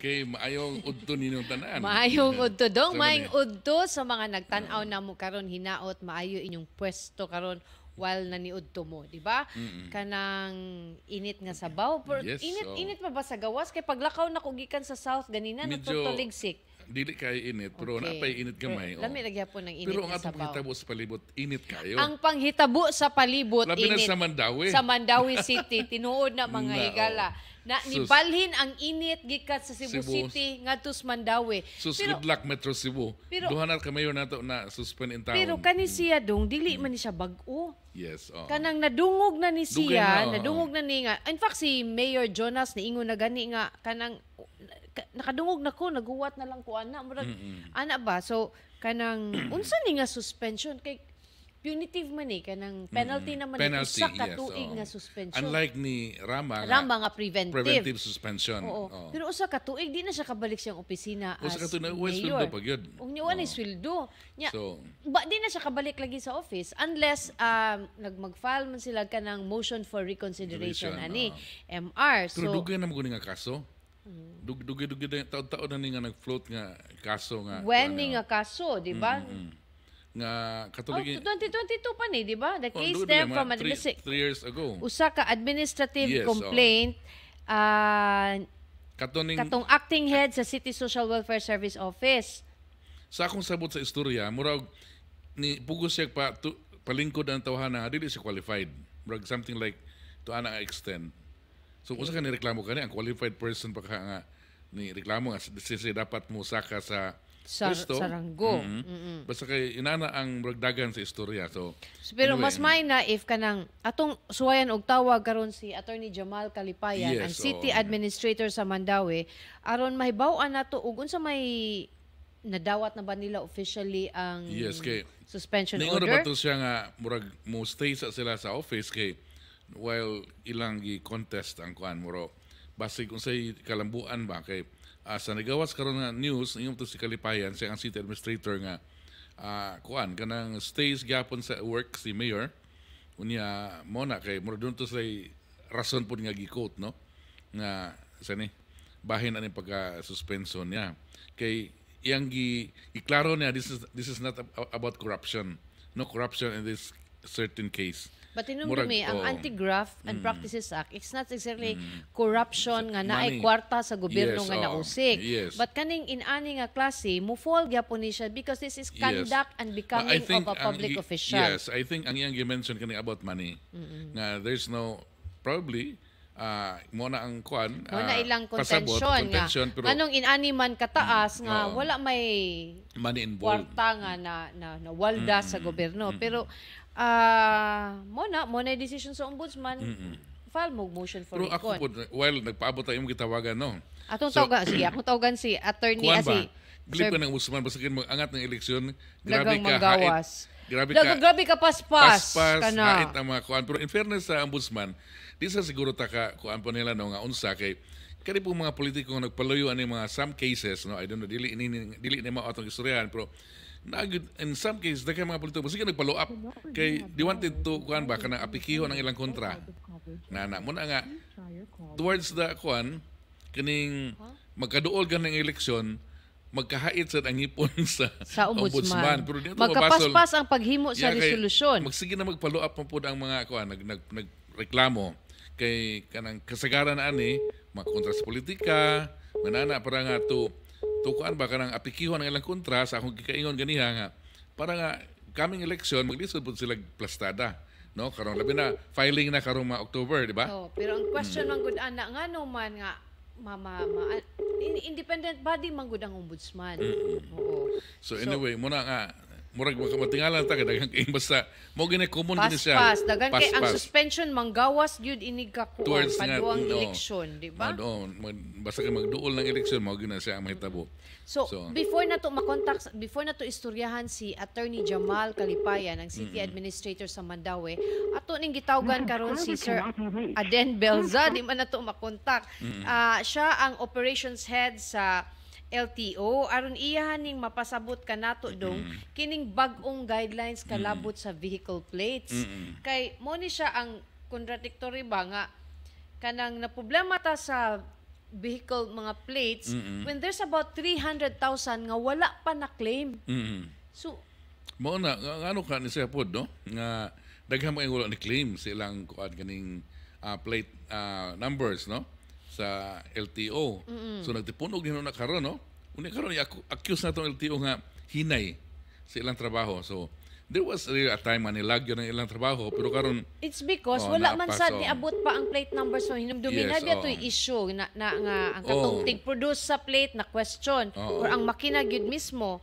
Kay maayong udto ninyong tanan. Maayong udto dong, Sama maayong ni. udto sa mga nagtan-aw na mo karon hinaot maayo inyong pwesto karon while naniudto mo, di ba? Kanang init nga sabaw. Yes, Init pa ba sa gawas? Kay paglakaw na ko gikan sa south ganina Medyo natutuligsik. dili kay init, pero Okay. napay init gamay. Lami lagya po ng init Pero nga ang atong sabaw. hitabo sa palibot, init kayo. Ang panghitabo sa palibot Labi na init. sa Mandawi. Sa Mandawi City tinuod na mga Na, higala. Na Sus. nibalhin ang init gikat sa Cebu, Cebu. City ngadto sa Mandawi. Sus, Pero good luck Metro Cebu. pero- Duha na kamayo nato na suspend in town. pero kani siya dong dili man ni siya bag-o. Yes, Kanang nadungog na ni Dugay siya, na, oo. nadungog na ni nga. In fact si Mayor Jonas niingon na gani nga kanang nakadungog na ko, naguwat na lang ko ana, murag ana ba? So kanang unsa ni nga suspension kay punitive man ni kanang penalty naman ni Penalty, usa ka yes, tuig oo. nga suspension. Unlike ni Rama, Rama nga preventive. suspension. Oo. Oo. Pero usa ka tuig di na siya kabalik siyang opisina as Usa ka tuig na mayor. sweldo pa gyud. Ug niwa ni sweldo. Nya, So, ba di na siya kabalik lagi sa office unless mag-file man sila ka ng motion for reconsideration ani MR. pero So dugay na mo nga kaso. Dugay na taon-taon na ni nga nag-float nga kaso nga. when ni nga kaso, di ba? Nga Oh, katulig 2022 pa ni, di ba? The case dugay there na, from mga 3 years ago. usa ka administrative Yes, complaint Katuning katong acting head sa City Social Welfare Service Office. sa akong sabot sa istorya, murag ni pugos siya palingkod ang tawhana, dili siya qualified. Murag something like to ana nga extend. So usa ka ni reklamo kani ang qualified person pa ka nga ni reklamo nga siya dapat mo saka sa pwesto. Sa ranggo. Basta kay inana ang murag dagan sa istorya. So Pero anyway, mas may na if kanang atong suwayan og tawag karon si Attorney Jamal Kalipayan, Yes, ang City oo. Administrator sa Mandawi, aron mahibaw-an nato ug unsa may nadawat na ba nila officially ang Yes, kay suspension ningon na ba order? to siya nga murag mo stay sa sila sa office kay while ilang gi-contest ang kuan muro basig unsay kalambuan ba kay sa nagawas karon nga news ingon to si Kalipayan siya ang city administrator nga kuan kanang stays gyapon sa work si mayor unya mo na kay muro dun to sa rason pud nga gi-quote no nga sa ni bahin ani pagka suspension niya kay iyang iklaro niya this is not about corruption, no corruption in this certain case. But Murag, tinumdumi, ang oo. Anti-Graft and Practices Act, it's not exactly corruption nga naay Money. kwarta sa gobyerno Yes, nga oo. nausik. Yes. But kaning inani nga klase, mo-fall gyapon ni siya because this is conduct and becoming of a public official. Yes, I think ang iyang gi-mention kani about money. Nga there's no probably mo na ang kuan Wala ilang pasabot, contention nga. pero Anong inani man kataas nga oo. wala may money involved. kwarta nga na walda sa gobyerno. Pero mo na decision sa ombudsman, file mo motion for Pero ako recon. po, while nagpaabot tayo mong gitawagan, no? Atong So, tawagan, sige, akong tawagan si attorney, Kuan si ba? Bilip ka ng Usman, basta kayo mag-angat ng eleksyon, grabe Dagang ka, manggawas. grabe Grabe ka paspas. paspas, Kana. hait ang mga kuan. Pero in fairness sa ombudsman, di sa siguro taka kuan po nila no, nga unsa kay kani po mga politiko nga nagpaluyo ani mga some cases, no? I don't know, dili ni mao atong istoryahan, pero in some cases, daghan mga politiko, sige nagpalo up kay they wanted to kuan ba kanang apikihon ang ilang kontra. Na muna nga towards the kuan kining magkaduol gan ng eleksyon magkahait sa ang hipon Sa ombudsman. Pero dito Magkapaspas ang paghimo sa Yeah, kay resolusyon. magsige na magfollow up mo po ang mga kuan nagreklamo kay kanang kasagaran ani mga kontra sa politika manana para nga to kuan ba kanang apikihon ang ilang kontra sa akong gikaingon ganiha nga para nga coming election maglisod pud sila plastada no karon labi na filing na karong mga October di ba? Oh, pero ang question man gud ana ngano man nga independent body man gud ang ombudsman. Oo. So anyway muna nga murag matingala ta kay daghang kay basta mo gini common gini siya. Paspas, dagan kay ang Paspas. suspension manggawas gyud ini ka kuan Towards nga, paduang no. eleksyon, di ba? Basta kay magduol ng eleksyon mao gina siya ang mahitabo. So, before na to before na to istoryahan si Attorney Jamal Kalipayan, ang City Administrator sa Mandawi, ato ning gitawgan karon si Sir Aden Belza, di man na to makontak. Siya ang operations head sa LTO aron iyahan ning mapasabot kanato dong kining bag-ong guidelines kalabot sa vehicle plates. Kay mo ni siya ang contradictory ba nga kanang naproblema ta sa vehicle mga plates when there's about 300,000 nga wala pa na claim. So Mao na nga, ano ka ni siya pod no nga daghan mo wala ni claim sa ilang kuan kaning plate numbers no sa LTO. So nagtipunog din na karon no. Uni karon accuse na tong LTO nga hinay sa ilang trabaho. So there was really a time nga nilagyo ng ilang trabaho pero karon it's because wala man sad napaso. niabot pa ang plate number, so hinumdumin na Yes, to'y issue na nga ang katong tig-produce sa plate na question or ang makina gyud mismo.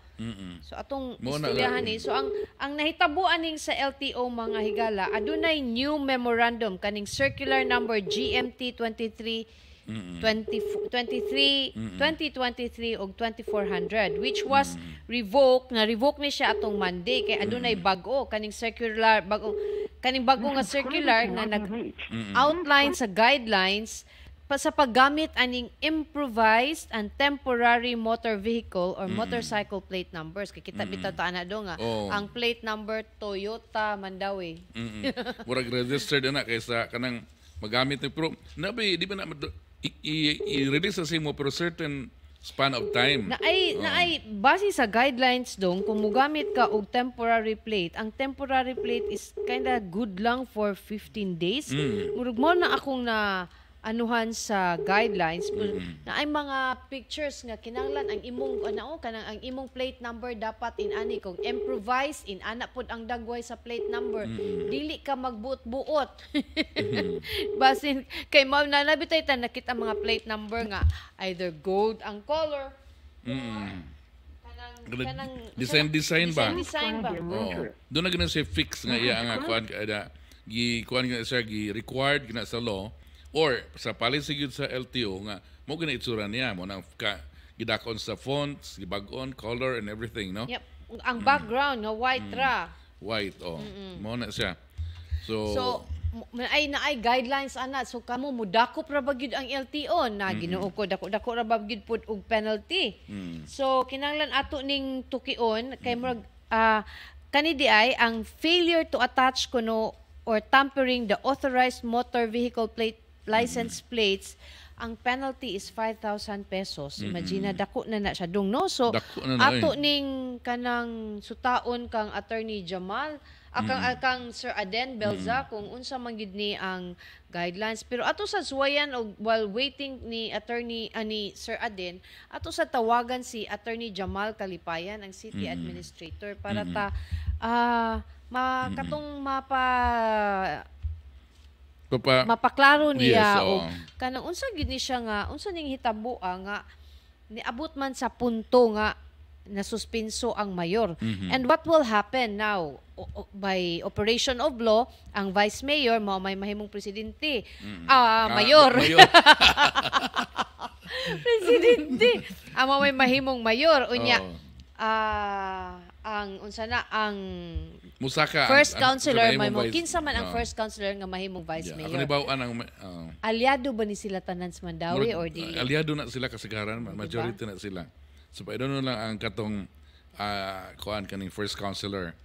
So atong Mo na istoryahan nga. ni. So ang nahitabuan ning sa LTO mga higala, adunay new memorandum kaning circular number GMT 2023 og 2400 which was revoke ni siya atong Monday kay adunay bag-o kaning circular kaning bago nga circular nga nag-outline sa guidelines sa paggamit aning improvised and temporary motor vehicle or motorcycle plate numbers. Kay kita bitaw ta ana do nga ang plate number Toyota Mandawi. Murag registered na kaysa kanang magamit ni pero nabi di ba na i-release sa mo pero certain span of time. Na ay base sa guidelines dong kung mugamit ka og temporary plate, ang temporary plate is kinda good lang for 15 days. Murag mo na akong na anuhan sa guidelines na ay mga pictures nga kinahanglan ang imong kanang ang imong plate number dapat in ani kung improvise in ana pod ang dagway sa plate number dili ka magbuot-buot. Basin kay mao na nabitay ta nakita mga plate number nga either gold ang color kanang design ba? Design ba? Doon na ganun siya fix nga iya nga kuan kada kuan nga siya required gina sa law or sa policy gyud sa LTO nga mo gina itsura niya mo nang gidakon sa fonts, gibag-on, color and everything, no? Yep. Ang background nga white ra. White, mo na siya. So ay guidelines ana, so kamo mudakop ra ba gyud ang LTO na Ginoo ko dako ra ba gyud pud og penalty. So kinahanglan ato ning tukion kay murag kani di ay ang failure to attach kuno or tampering the authorized motor vehicle plate license plates, ang penalty is 5,000 pesos. Imagine dako na siya dong no. So ato ning kanang sutaon kang Attorney Jamal kang Sir Aden Belza kung unsa man gid ni ang guidelines, pero ato sa suwayan og while waiting ni attorney ni Sir Aden, ato sa tawagan si Attorney Jamal Kalipayan ang city administrator para ta mapaklaro niya o kanang unsa gid ni siya nga unsa ning hitabo nga niabot man sa punto nga nasuspenso ang mayor. And what will happen now by operation of law, ang vice mayor mao may mahimong presidente. Mayor. Presidente. Mao may mahimong mayor unya. Ang unsa na ang Musaka first councilor may mo kinsa man ang first councilor nga mahimong vice mayor. Ako nibaw-an ang aliado ba ni sila tanan sa Mandawi or dili? Aliado na sila kasagaran, majority na sila. So pa lang ang katong kuan kaning first councilor.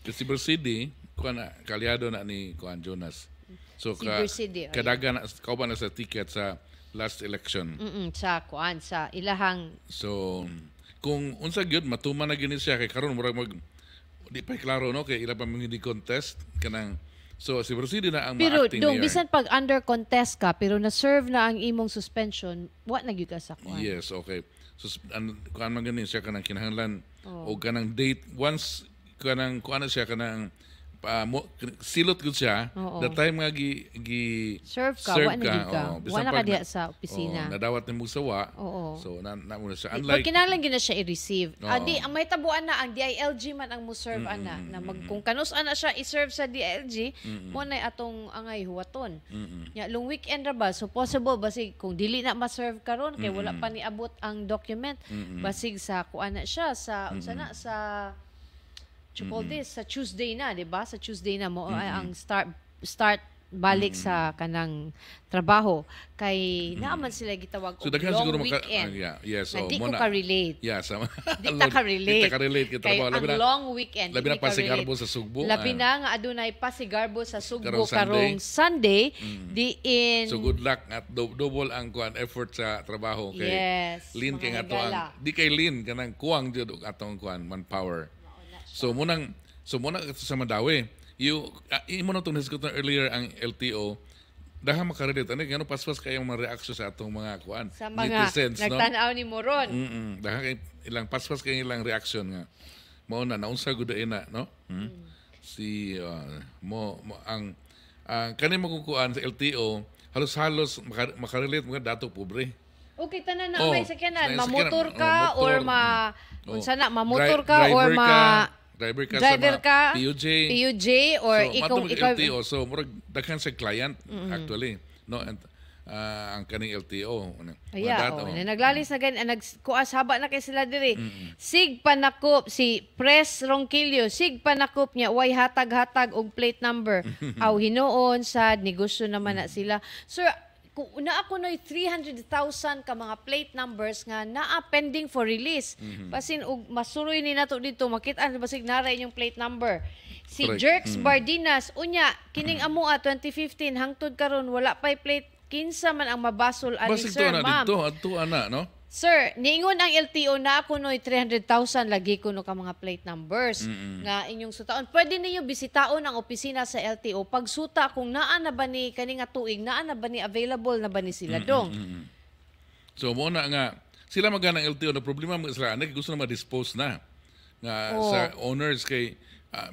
Kasi City kuan kalyado na ni kuan Jonas. So kadaga na kauban na sa ticket sa last election. Sa kuan sa ilahang. So kung unsa gyud matuman na gini siya kay karon murag di pa klaro no kay ila pa hindi contest kanang so si City na ang pero ma-acting dong mayor. bisan pag under contest ka pero na-serve na ang imong suspension, what na gyud ka sa kuan? Yes, okay. So kuan man ganin siya kanang kinahanglan o kanang date once kanang kuan na siya kanang silot gud siya the time nga serve ka wala ka diha sa opisina nadawat nimo sawa so na muna siya unlike kinahanglan gyud na siya i-receive di ang may tabuan na ang DILG man ang mo serve ana na kung kanus ana siya i-serve sa DILG mo na atong angay huwaton nya long weekend ra ba so possible basig kung dili na ma-serve karon kay wala pa niabot ang document basig sa kuan na siya sa unsa na sa sa Tuesday na, di ba? Sa Tuesday na mo ang start balik sa kanang trabaho kay naaman sila gitawag So og daghan long siguro weekend. yes, Na di ko muna. ka-relate. Yeah, sama. Di ta ka-relate. Di ta ka-relate kay Kay trabaho ang long weekend. labi di na pa si ka-relate. Garbo sa Sugbo. Labi na nga adunay pasigarbo sa Sugbo Karong Sunday. karong Sunday diin So good luck at double ang kuan effort sa trabaho kay Yes, Lin kay mga ato higala. ang di kay Lin kanang kuwang jud og atong kuan manpower. So muna sa Mandawi, imo na itong nisikutan earlier ang LTO, daha makarelate. Ano, gano'n paspas kayong mga reaksyon sa atong mga kuan, sa mga netizens, no? nagtanaw ni Moron. Daha kay ilang paspas kayong ilang reaksyon nga. Mao na, naunsa gudain na, no? Si, ang kanin magkukuan sa LTO, halos-halos makarelate mga dato pobre. Okay, tanan na Oh, may sakyanan. may Mamotor sakyanan. ka Oh, or motor. unsa na, mamotor ka or driver ka driver sa ka, mga PUJ. PUJ or So, ikaw matong LTO, so murag daghan sa client actually, no? And ang kaning LTO, Aya, naglalis na gan nagkuas haba na kay sila diri. Sig panakop si Pres Ronquillo, sig panakop niya way hatag-hatag og plate number. Aw hinuon sad negosyo naman na sila. Sir, kung una ako no'y 300,000 ka mga plate numbers nga naa pending for release. Basin og masuroy ni nato dito makita basig nara inyong plate number. Si Correct. Jerks Bardinas unya kining amoa 2015 hangtod karon wala pay plate kinsa man ang mabasol ani Basig sir to na ma'am. dito, adto ana, no? Sir, niingon ang LTO na ako no'y 300,000 lagi ko no ka mga plate numbers nga inyong sutaon. Pwede ninyo bisitaon ang opisina sa LTO pagsuta kung naa na ba ni kani nga tuig, naa na ba ni available na ba ni sila dong. So mo na nga sila magana ang LTO na problema mo sila anak gusto na ma-dispose na nga Oh. sa owners kay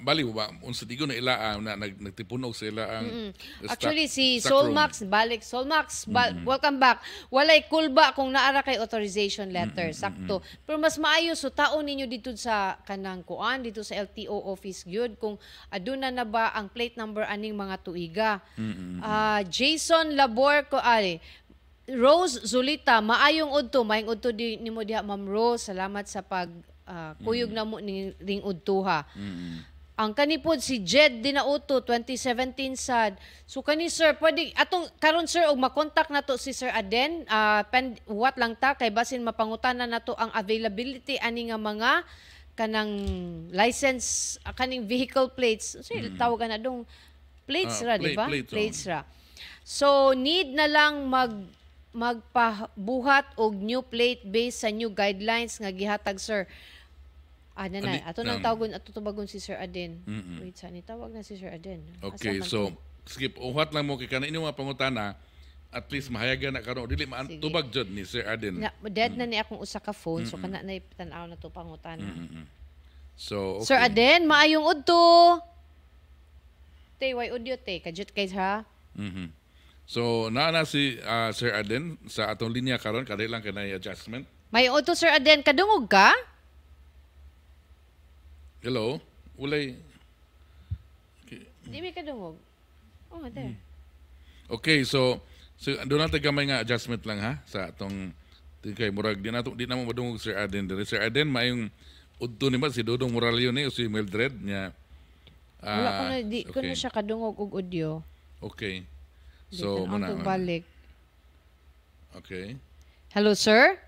bali ba unsa digo na ila na nagtipunog sa ila ang Actually, si stock room. Solmax, balik. Solmax, welcome back. Walay kulba kung naara kay authorization letter. Sakto. Pero mas maayo, so taon ninyo dito sa kanang kuan, dito sa LTO office gyud kung aduna na ba ang plate number aning mga tuiga. Jason Labor ko, Rose Zulita, maayong udto. Maayong udto nimo diha, Ma'am Rose. Salamat sa pag kuyog na mo ning udtuha. Ang kanipod si Jed Dinauto 2017 sad. So kani sir pwede atong karon sir og makontak nato si Sir Aden what lang ta kay basin mapangutanan nato ang availability ani nga mga kanang license kaning vehicle plates. So tawagan na dong plates ra di ba? Plates ra. So need na lang magpabuhat og new plate based sa new guidelines nga gihatag sir. Ato nang tawagon ato tubagon si Sir Aden. Wait, saan tawag na si Sir Aden? Okay, so skip uhat lang mo kay kana inyong mga pangutana at least mahayagan na karon dili tubag jud ni Sir Aden. Dead na ni akong usa ka phone so kana na tan-aw na to pangutana. So okay. Sir Aden, maayong udto. Tay way audio tay kajut kay ha. So naa si Sir Aden sa atong linya karon kada lang kanay adjustment. May udto Sir Aden, kadungog ka? Hello. Ulay. Di may kadungog. Oh, there. Okay, so doon natin gamay nga adjustment lang ha sa atong kay murag di na mo madungog Sir Aden diri. Sir Aden mayong udto ni ba si Dodong Moralio ni o si Mildred niya. Wala ko na di ko na siya kadungog og audio. Okay. So muna balik. Okay. Hello sir?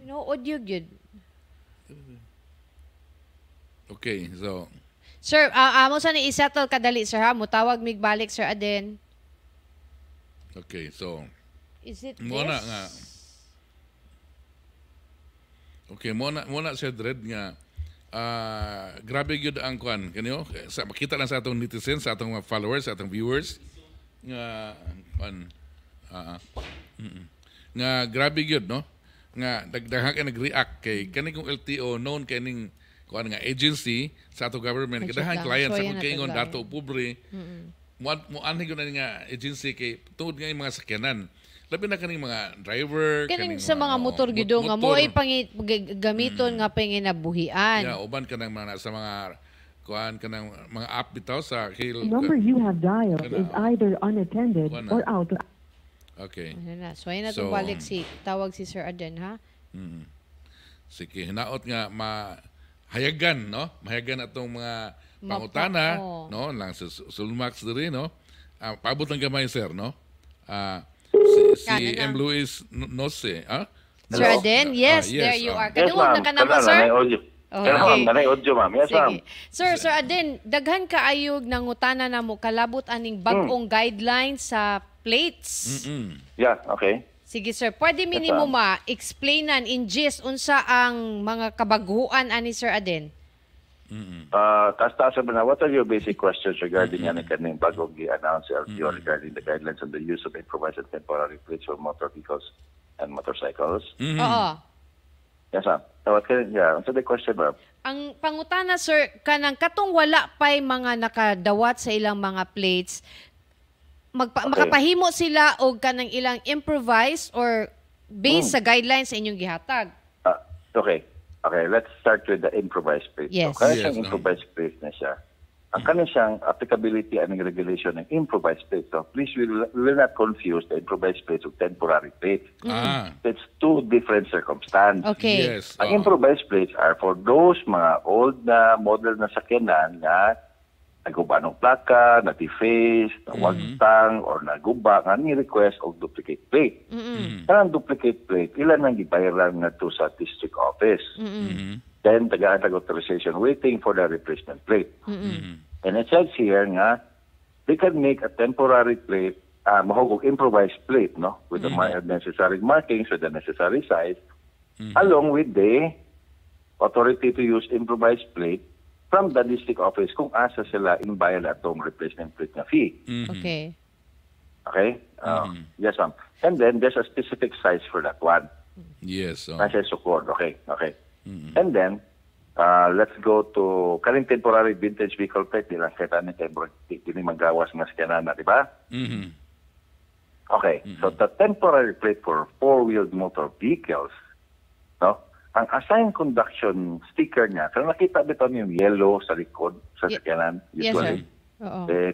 No audio gyud. Okay, so Sir, amo sa ni i-settle kadali sir ha, mutawag mig balik Sir Aden. okay, so Is it muna this? nga. Okay, muna Sir Dred nga grabe gyud ang kwan kanyo sa makita lang sa atong netizens, sa atong mga followers, sa atong viewers nga kwan nga grabe gyud no nga dagdaghang ka nag-react kay kani kong LTO known kaning kuan nga agency sa ato government kadahan client sa kung kaingon dato pobre mo anhi gyud nga agency kay tungod nga yung mga sakyanan labi na kaning mga driver kaning sa mga motor gyud nga mo ay gamiton nga panginabuhian. Yeah, uban kanang mga sa mga kuan kanang mga app bitaw sa The number you have dialed is either unattended or out. Okay. So ayun na itong balik tawag si Sir Aden ha. Sige, hinaot nga hayagan, no? Mahayagan atong mga pangutana, no? Lang sa Sulmax diri, no? Paabot ng gamay, sir, no? Si M. Luis Nose, Sir Aden, yes, there you are. Kaduwag na ka na ba, sir? Kanay audio, ma'am. Yes, ma'am. Sige. Sir Aden, daghan ka ayog nangutana na mo kalabot aning bag-ong guidelines sa plates. Yeah, okay. Sige sir, pwede minimo ma-explainan in gist unsa ang mga kabaguhan ani Sir Aden? Taas-taas na, what are your basic questions regarding yan kaning bagong i-announce LTO regarding the guidelines on the use of improvised and temporary plates for motor vehicles and motorcycles? Oo. Yes, ma'am. Answer the question, ma'am. Ang pangutana sir, kanang katong wala pay mga nakadawat sa ilang mga plates, makapahimo sila og kanang ilang improvise or based sa guidelines sa inyong gihatag. Okay, let's start with the improvised plate. Yes. So, siyang improvised plate na siya. Ang kanin siyang applicability and regulation ng improvised plate. So please, we will not confuse the improvised plates with temporary plates. It's two different circumstances. Okay. Yes. Ang improvised plates are for those mga old na model na sakyanan na naguba ng plaka, na-deface, nawagtang, or naguba nga ni-request og duplicate plate. Kanang duplicate plate, ilan nang gibayaran nga to sa district office. Then, tagaan authorization waiting for the replacement plate. And it says here nga, they can make a temporary plate, mahugog improvised plate, no? With the necessary markings, with the necessary size, along with the authority to use improvised plate from the district office kung asa sila imbayad atong replacement plate na fee. Okay. Okay? Yes, ma'am. And then, there's a specific size for that one. Yes. Nasa sukod. Okay. And then, let's go to current temporary vintage vehicle plate. Di lang kita ni magawas nga skyanan na, di ba? Okay. So, the temporary plate for four-wheeled motor vehicles, no? Ang assigned conduction sticker niya, kung nakita dito yung yellow sa likod sa skyanan, usually,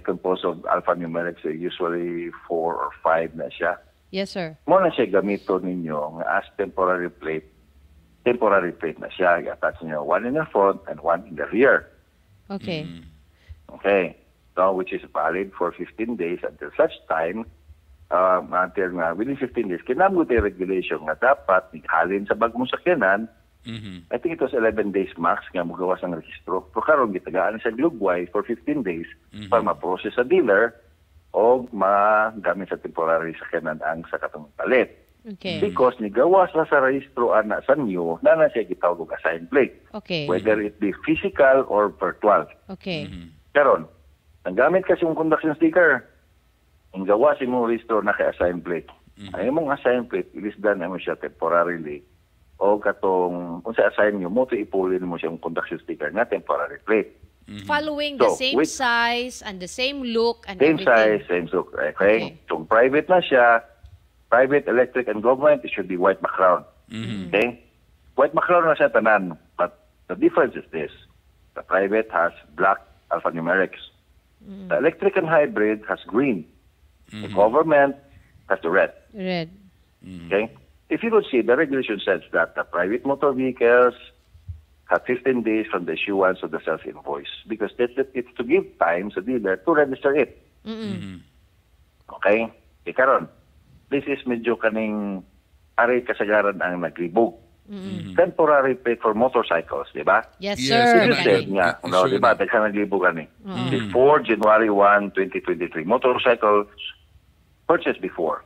composed of alphanumerics, usually 4 or 5 na siya. Yes, sir. Mo na siya gamito ninyo as temporary plate na siya. I-attach niyo one in the front and one in the rear. Okay. Okay. So, which is valid for 15 days until such time, within 15 days, kinamot yung regulation nga dapat halin sa bagong sakyanan. I think it was 11 days max nga magawas ng registro. Pero karon gitagaan sa glugway for 15 days para ma-process sa dealer o magamit sa temporary sakyanan ang sa katong palit. Okay. Because nigawas na sa registro ana sa new na siya gitawag og assigned plate. Okay. Whether it be physical or virtual. Okay. Karon, ang gamit kasi yung conduction sticker, ang gawas mo registro na kay assigned plate. Ay mong assigned plate, ilisdan mo siya temporarily. O katong kung sa assign nyo mo, ipulin mo siyang conduction sticker na temporary plate. Following the same size and the same look and same everything. Size, same look. Okay? Kung private na siya, private, electric, and government, it should be white background. Okay? White background na siya tanan. But the difference is this. The private has black alphanumerics. The electric and hybrid has green. The government has the red. Red. Okay? If you could see, the regulation says that the private motor vehicles have 15 days from the issuance of the sales invoice because it's to give time sa dealer to register it. Okay? Karon, this is medyo kaning aray kasagaran ang nagribog. Temporary plate for motorcycles, di ba? Yes, Yes, sir. You said nga, di ba? Tagsa nagribog ani. Before January 1, 2023, motorcycles purchased before.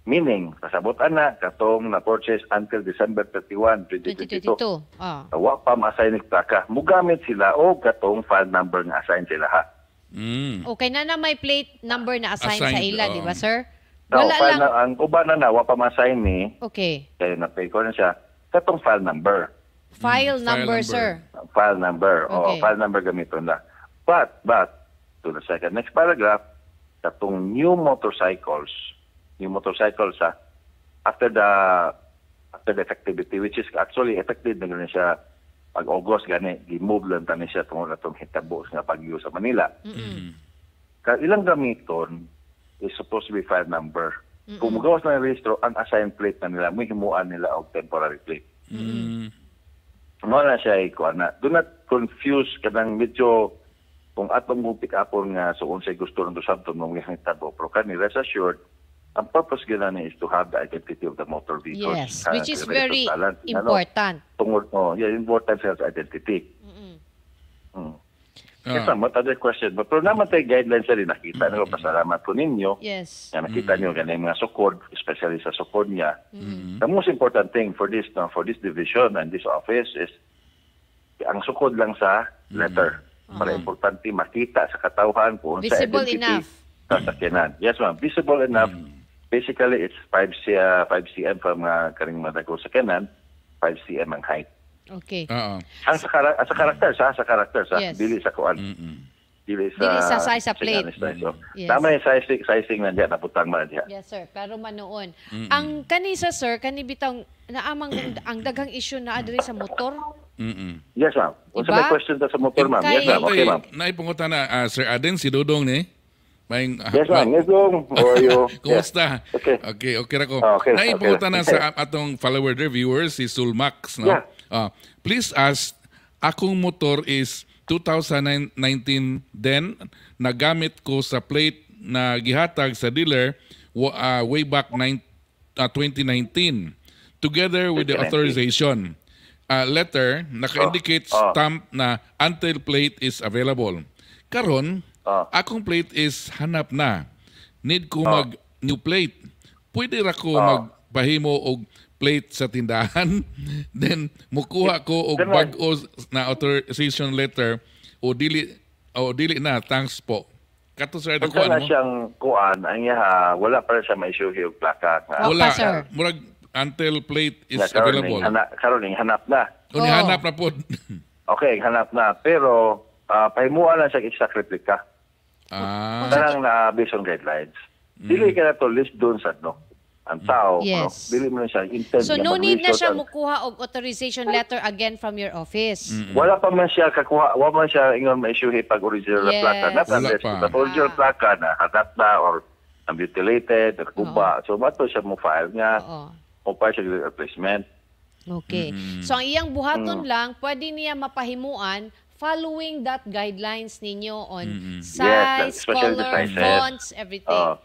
Meaning, kasabutan na, katong na-purchase until December 31, 2022. 2022. Wa pa ma-assign ng plaka. Mugamit sila o katong file number nga assign sila ha. Okay na may plate number na assign sa Assigned, ila, di ba, sir? So, Wala file lang. na, ang uba na wa pa ma-assign ni, Okay. kaya na-pay ko na siya, katong file number. File number, number. sir. File number. Okay. File number gamiton na. But, to the second next paragraph, katong new motorcycles ha, after the effectivity, which is actually effective na gano'n siya pag-August gani, gi-move lang tani siya tungkol atong hitabo nga pag-iyo sa Manila. Ilang gamiton is supposed to be file number. Kung magawas na yung registro, ang assigned plate na nila, may himuan nila og temporary plate. Wala siya ikuan na. Do not confuse kanang medyo kung atong mo pick upon nga so unsay gusto ng Samton mong ihangtabo. Pero kani rest assured, ang purpose gina is to have the identity of the motor vehicle. Yes, which is very important. Tungod important self-identity. Yes, what other question? But pero naman tayo guidelines na rin nakita nyo, pasalamat po ninyo. Yes. Na nakita nyo ganyan mga sukod, especially sa sukod niya. The most important thing for this division and this office is ang sukod lang sa letter. Para importante makita sa katauhan po sa Visible identity enough. sa sakyanan. Yes, ma'am. Visible enough. Basically, it's 5 cm from karing madago sakyanan, 5 cm ang height. Okay. Ang sa karakter sa Yes. dili sa kuan. Dili sa size sa plate. So, Yes. tama yung sizing nandiyan naputang man diha. Yes, sir. Pero manoon. Ang kanisa, sir, kanibitaw naamang ang daghang issue na adri sa motor. Yes, ma'am. Kung Diba? may question ta sa motor, ma'am. Yes, ma'am. Okay, ma'am. Naipungutan na, Sir Aden, si Dodong ni. Yes, ma'am. Yes, ma'am. How are you? Kumusta? Okay. Okay ra ko. Okay, Naipungutan na okay. sa atong follower reviewers, si Sulmax, no? Yeah. Please ask, akong motor is 2019 then nagamit ko sa plate na gihatag sa dealer way back 2019 together with the 2019. authorization letter naka-indicate stamp na until plate is available. Karon, akong plate is hanap na. Need ko mag new plate. Pwede ra ko magpahimo og plate sa tindahan, then mukuha ko og bag-o na authorization letter o dili na, thanks po. Kato sir, Kung kuan na mo? siyang kuan, ang iha, wala pa rin siya ma-issue yung plaka. Wala, sir. murag until plate is Karoning available. hanap na. Kung hanap na po. Okay, hanap na. Pero, pahimuan lang siya exact replica. Karang na based on guidelines. Dili ka na to list doon sa ang tao. Yes. Dili mo na siya intent. So no need na siya mukuha og authorization letter again from your office. Wala pa man siya kakuha, wala man siya ingon ma-issue pag original na Yes. plaka. Not Wala unless pa. the original plaka na hanap na or mutilated, nakuba. So, mato siya mo file niya. Oo. O pa siya replacement. Okay. So ang iyang buhaton lang, pwede niya mapahimuan following that guidelines ninyo on size, especially the color, sizes. fonts, everything.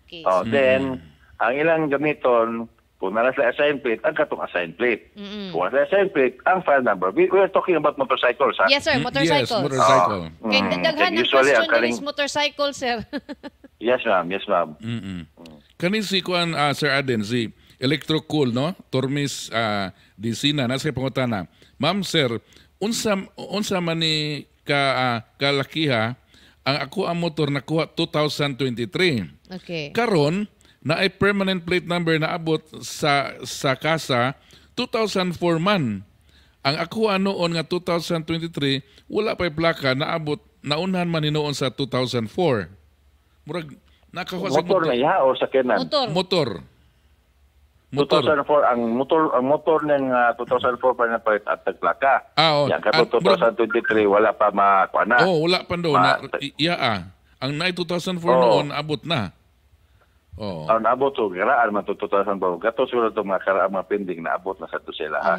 Okay. Then, ang ilang gamiton, kung nala sa assign plate, ang katong assign plate. Kung nasa assign plate, ang file number. We are talking about motorcycles, ha? Yes, sir. Motorcycles. Yes, motorcycle. Kay daghan ng Usually, question ang din kaling- is motorcycle, sir. Yes, ma'am. Yes, ma'am. Kani si kuan Sir Aden, si Electrocool, no? Tormis Disina, nasa pangutana. Ma'am, sir, unsa man ni kalakiha ang ako ang motor nakuha 2023. Okay. Karon na ay permanent plate number na abot sa kasa 2004 man. Ang ako noon nga 2023 wala pa'y plaka naabot naunhan man hinoon sa 2004. Murag nakakuha sa Motor na iha o sakyanan? Motor. Motor. 2004 ang motor ng 2004 pa na palit at nagplaka. Oo. Yan kato 2023 wala pa makuha na. Oh, wala pa daw na Ang na 2004 noon abot na. Oh. Ang naabot to garaan man to 2004. Gato siguro to mga karaan mga pending na abot na sa to sila ha.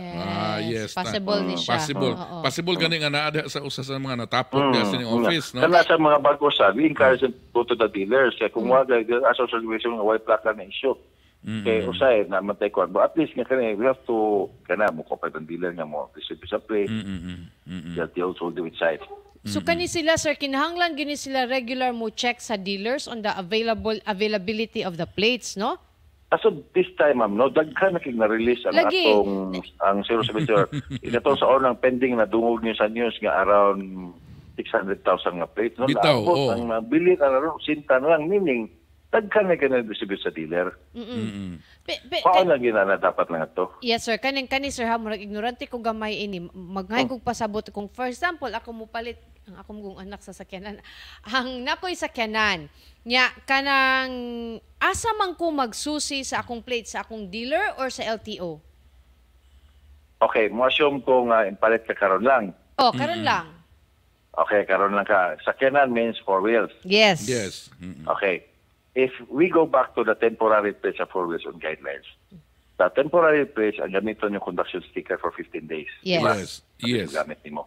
Yes. Possible ni siya. Possible. Oo. Possible gani nga naa sa usa sa mga natapos sa office, no? Kana sa mga bago sa we encourage them to go to the dealers kaya kung wala association nga white plaka na issue. Kaya usay na matay ko. But at least nga kani we have to kana mo ko pa ng dealer nga mo receive sa plate. That they also do it side. So kani sila, sir, kinahanglan gini sila regular mo check sa dealers on the availability of the plates, no? So this time, ma'am, no, daghan na king na-release ang Lagi. atong ang 070. Ito sa unang pending na dungog niyo sa news nga around 600,000 nga plates. No? Bitaw, Naabot oo. ang bili na ron, sinta na lang, meaning daghan na ka-distribute sa dealer. Paano lang ginana dapat lang ito? Yes, sir. Kani sir, ha, murag ignorante ko gamay ini. Maghay kog pasabot kung for example, ako mo palit ang akong kong anak sa sakyanan. Ang nakoy sakyanan, nya kanang asa man ko magsusi sa akong plate sa akong dealer or sa LTO? Okay, mo assume ko nga impalit ka karon lang. Oh, karon lang. Okay, karon lang ka. Sakyanan means 4 wheels. Yes. Yes. Okay. If we go back to the temporary plates of 4 wheels on guidelines, Sa temporary plates, ang gamiton yung conduction sticker for 15 days. Yes. Yes. Gamit nimo.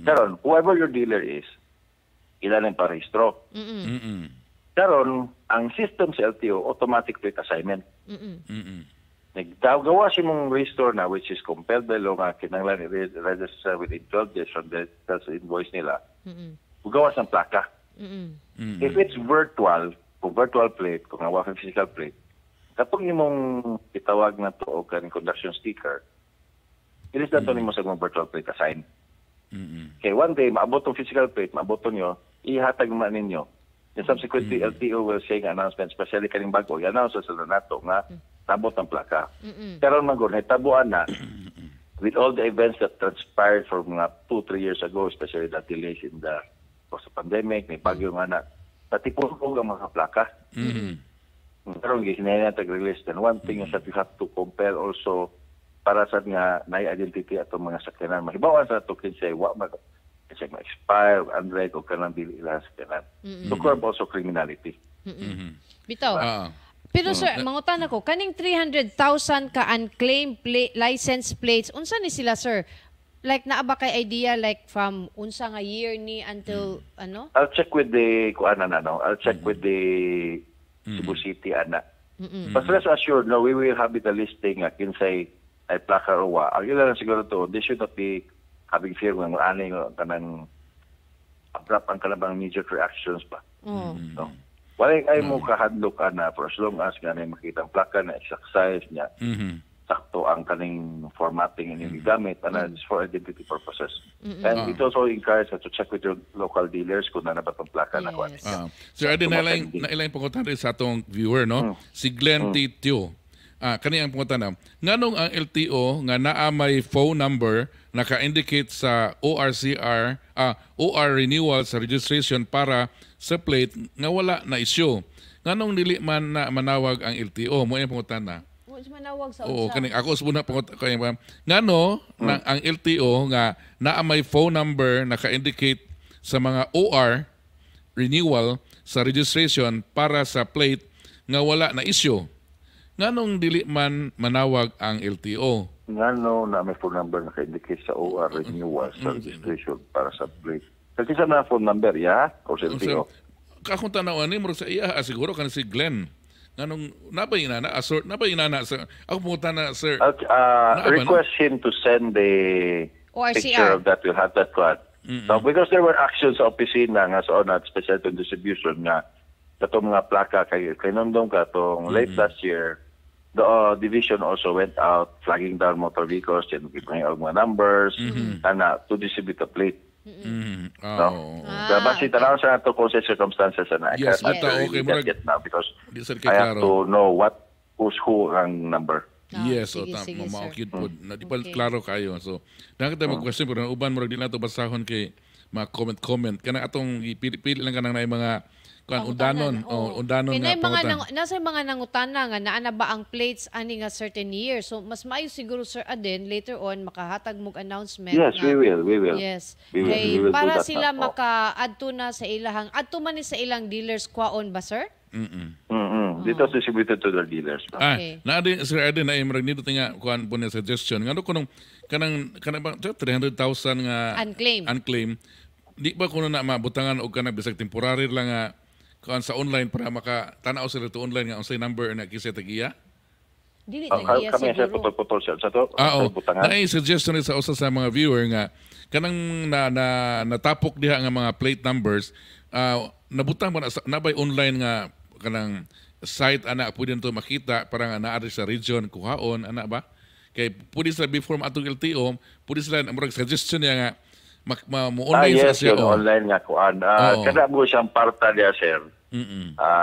Karon, whoever your dealer is, ilan ang parehistro. Karon, ang system sa LTO, automatic plate assignment. Naggawa si mong restore na, which is compelled by law nga kinanglan i-register within 12 days from the invoice nila. Gawas ng plaka. If it's virtual, kung virtual plate, kung nawa ka physical plate, kapag imong itawag na to o kaning conduction sticker, ilis na to nimo sa mong virtual plate assign. Okay, one day, maabot tong physical plate, maabot nyo, ihatag man ninyo. And subsequently, LTO will say nga announcement, especially kaning bago, i-announce sa nato nga nabot ang plaka. Pero magun, tabuan na, with all the events that transpired from mga 2-3 years ago, especially the delays in the post-pandemic, may bagyo nga na, natipon ko ang mga plaka. Pero ginaya tag-release. Then one thing is that you have to compare also para sa nga na-identity atong mga sakyanan. Mahibawan sa ito kinsay, kasi ma-expire, unread, o kanang dili ilang sakyanan. To curb also criminality. Bitaw. Pero sir, mangutan ako, kaning 300,000 ka unclaimed license plates, unsa ni sila sir? Like naa ba kay idea like from unsa nga year ni until ano? I'll check with the I'll check with the Cebu City ana. But rest assured, no, we will have it a listing kinsay ay plaka or wa. Ang ilan siguro to, they should not be having fear ng ani kanang abrupt ang kanang major reactions pa. No. Walay ay mo kahadlok ana for as long as nga makita ang plaka na exact size niya. Sakto ang kaning formatting and yung gamit and it's for identity purposes. And it also encourages to check with your local dealers kung na ba itong plaka na kuha. Sir, adi nailang pangutan rin sa atong viewer, no? Si Glenn Titio. Kani ang pangutan na, nganong ang LTO nga naa may phone number naka-indicate sa ORCR, OR renewal sa registration para sa plate nga wala na issue. Nganong dili man na manawag ang LTO? Mo yung pangutan na. Manawag sa oo, kaning ako subuna pa kay ngano ang LTO nga naa may phone number naka-indicate sa mga OR renewal sa registration para sa plate nga wala na issue. Nganong dili man manawag ang LTO? Ngano na may phone number naka-indicate sa OR renewal sa registration para sa plate. Kasi sa na phone number o sa LTO. Kakong tanawan ni mo sa iya siguro kan si Glenn. Nanong nabay inana assort nabay inana sa ako pumunta na sir. Request him to send the picture of that. We'll have that card. So because there were actions sa opisina nga sa ONAT special to distribution nga katong mga plaka kay nondong katong late last year, the division also went out flagging down motor vehicles and giving out mga numbers and to distribute the plate. Basta tanaw sa ato kung sa circumstances na yes, okay mo now because I have to know who's who ang number. Yes, so maukid po. Di pa klaro kayo. So, nakita mag-question pero uban mo rin din nato basahon kay mga comment. Kanang atong pili lang kanang na mga undanon nga pangutan. Nasa mga nangutana nga naa ba ang plates ani nga certain year. So mas maayo siguro sir Aden later on makahatag mog announcement. Yes, we will. Yes. We will para sila maka-adto na sa ilahang adto man ni sa ilang dealers kwaon ba sir? Dito distributed to the dealers. Okay. Na din sir Aden na imrag nito tinga kuan po ni suggestion. Ngano kunong kanang 300,000 nga unclaimed. Di ba kuno na mabutangan og kanang bisag temporary lang nga kuan sa online para makatanaw sila to online nga unsay number na kisay tagiya? Dili tagiya kami sa putol sa to. Naay suggestion sa usa sa mga viewer nga kanang natapok diha nga mga plate numbers nabutang pa na by online nga kanang site ana pwede to makita para nga naa sa region kuhaon ana ba? Kay pwede sila before atong LTO, pwede sila murag suggestion niya nga mo-online yes, siya. Online nga kuan. Kada mo siyang parta diya, sir.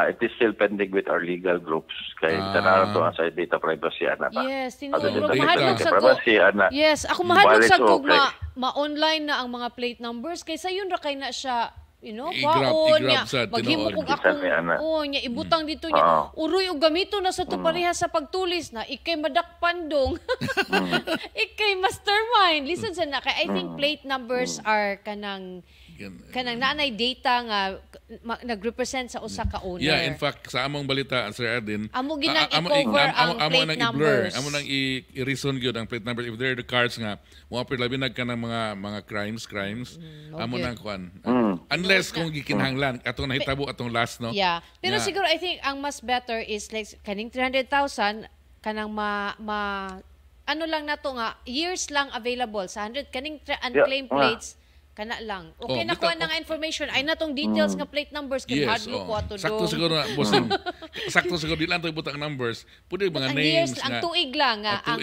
It is still pending with our legal groups. Kaya tanaran to sa data privacy ana ba? Yes, mahadlok sa privacy ana. Yes, ako mahadlok sa kog ma-online na ang mga plate numbers kaysa yun ra kay na siya kwaon niya. Maghimo kog akong niya ibutang dito niya. Uroy og gamito na sa to pareha sa pagtulis na ikay madakpan dong. Ikay mastermind. Listen sa na kay I think plate numbers are kanang kanang naanay data nga nag-represent sa usa ka owner. Yeah, in fact, sa among balita, Sir Ardin, Amo ginang i-cover ang plate numbers. Amo nang i-reason gyud ang plate numbers if there are the cars nga mo apil labi nag kanang mga crimes. Amo nang kuan. Unless kung gikinahanglan atong nahitabo atong last, no. Yeah. Pero siguro I think ang mas better is like kaning 300,000 kanang ano lang nato nga years lang available sa 100 kaning unclaimed plates. Kana lang. Okay, nakuha na nga information. Ay natong details nga plate numbers kay hadlo ko ato do. Sakto siguro na bossing. Sakto siguro di lang to ibutang numbers. Pwede mga names years, ang tuig lang nga ang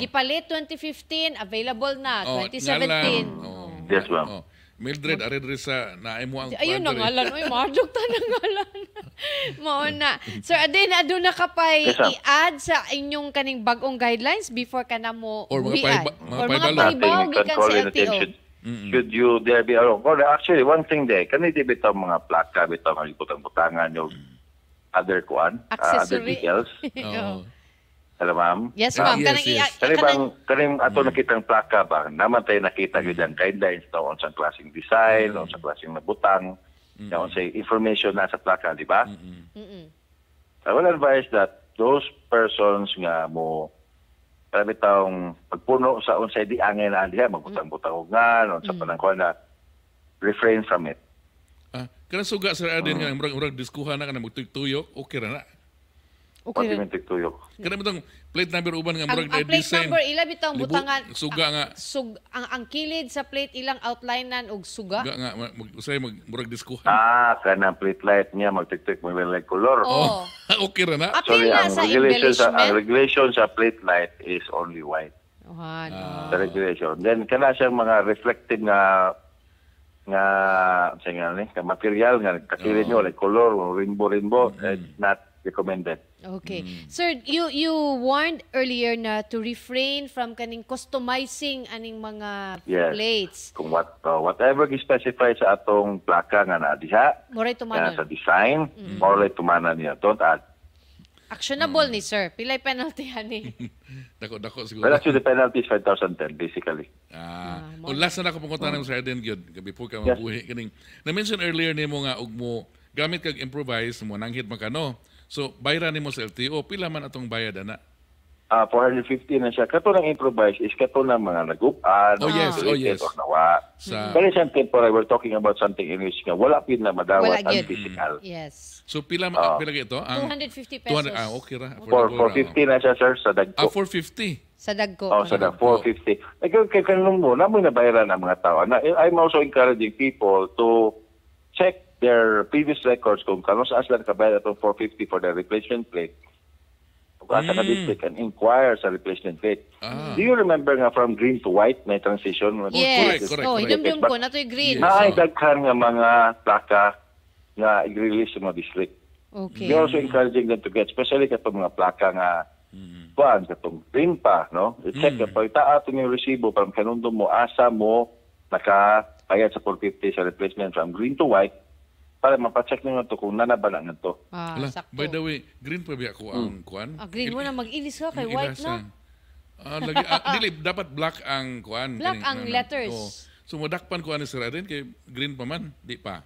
gipalit 2015 available na 2017. Yes, ma'am. Mildred arid sa naay mo ang ayun na ngalan oy madug ta na ngalan. Mao na. Sir Aden aduna ka pay i-add sa inyong kaning bag-ong guidelines before kana mo or mga pahibaw gikan sa LTO. Should you there be around? Well, actually, one thing there, kaniti bitaw mga plaka, bitaw mga butang-butangan yung other other details. Hello, ma'am? Yes, ma'am. Kaning ato nakitang plaka ba? Naman tayo nakita yun ang guidelines na on sa klaseng design, on sa klaseng nabutang, on sa information na sa plaka, di ba? I will advise that those persons nga mo sabi taong pagpuno sa unsay di angin na diha magbutang-butang og nga sa panangkuan na refrain from it. Kana suga Sir Aden nga murag diskuhan na kana magtuyok, okay ra na. Okay. Kana mitong plate number uban nga murag ang plate design. number ila bitang butangan suga nga ang kilid sa plate ilang outlinean og suga. Suga nga usay murag diskuhan. Kana plate light niya magtik-tik mo like color. Okay ra na. Sorry, ang regulation sa plate light is only white. The regulation. Then kana siyang mga reflective nga material nga kakilid nyo like color rainbow it's not recommended. Okay. Sir, you warned earlier na to refrain from kaning customizing aning mga plates. Kung whatever gi-specify sa atong plaka nga na diha, moray tumanon. Sa design, moray tumanon niya. Don't add. Actionable ni sir. Pilay penalty ani. Dako siguro. Well, actually the penalty is 5,010 basically. Last na ako pangutana mo sa Eden gyud before ka mabuhi kaning. Na-mention earlier nimo nga ug mo gamit kag improvise mo nanghit magkano. So, bayran nimo sa LTO, pila man atong bayad ana? 450 na siya. Kato ng improvise is kato ng mga nagupan. Yes. Or nawa. Pero isang temporary, we're talking about something in which nga wala pin na madawat ang physical. Yes. So, pila ito? 250 pesos. Okay ra. 450 na siya, sir, sa dagko. 450? Sa dagko. Sa dagko, 450. Kaya kanong mo, namoy nabayaran ang mga tao. I'm also encouraging people to check their previous records kung kano sa aslan kabayad atong 450 for the replacement plate. Kung asa ka district and inquire sa replacement plate. Do you remember nga from green to white may transition? Yes. Hidum-dum ko na to'y green. Naidaghan nga mga plaka nga i-release sa mga district. Okay. We're also encouraging them to get, especially katong mga plaka nga katong green pa, no? I-check ka pa, itaat yung resibo para kanundo mo, asa mo nakapayad sa 450 sa replacement from green to white para mapacheck nyo ito kung nanabala nga ito. Sakto. By the way, green pa ba ako ang kuan? Green mo na mag-ilis ka kay white na. Dili, dapat black ang kuan. Black ang letters. So, madakpan kuan ni Sir Aden kay green pa man, di pa.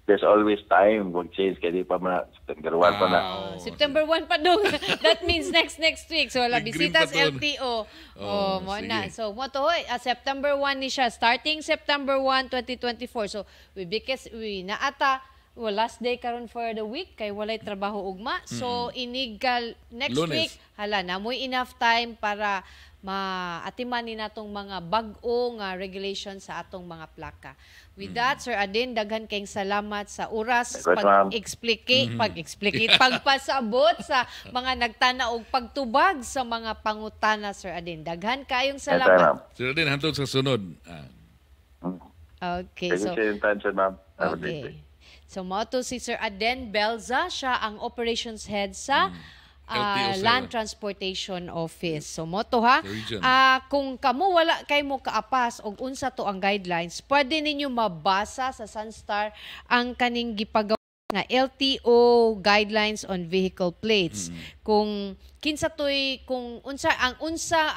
There's always time mag-change kaya di pa man September 1 pa na. September 1 pa dong. That means next week. So wala bisita sa LTO. Mo na. So mo to September 1 ni siya starting September 1, 2024. So because we naata last day karon for the week kay walay trabaho ugma. So inigal next Lunes. week hala na mo'y enough time para maatiman ni natong mga bag-o nga regulation sa atong mga plaka. With that, Sir Aden, daghan kayong salamat sa oras pagpasabot sa mga nagtana og pagtubag sa mga pangutana, Sir Aden. Daghan kayong salamat. Sir Aden, hantod sa sunod. Okay. Thank you for your attention, ma'am. Have a great day. So, mo to si Sir Aden Belza. Siya ang operations head sa Land Transportation Office. So mo to ha. Kung kamo wala kay mo kaapas og unsa to ang guidelines, pwede ninyo mabasa sa Sunstar ang kaning gipagawa nga LTO guidelines on vehicle plates. Kung kinsa toy kung unsa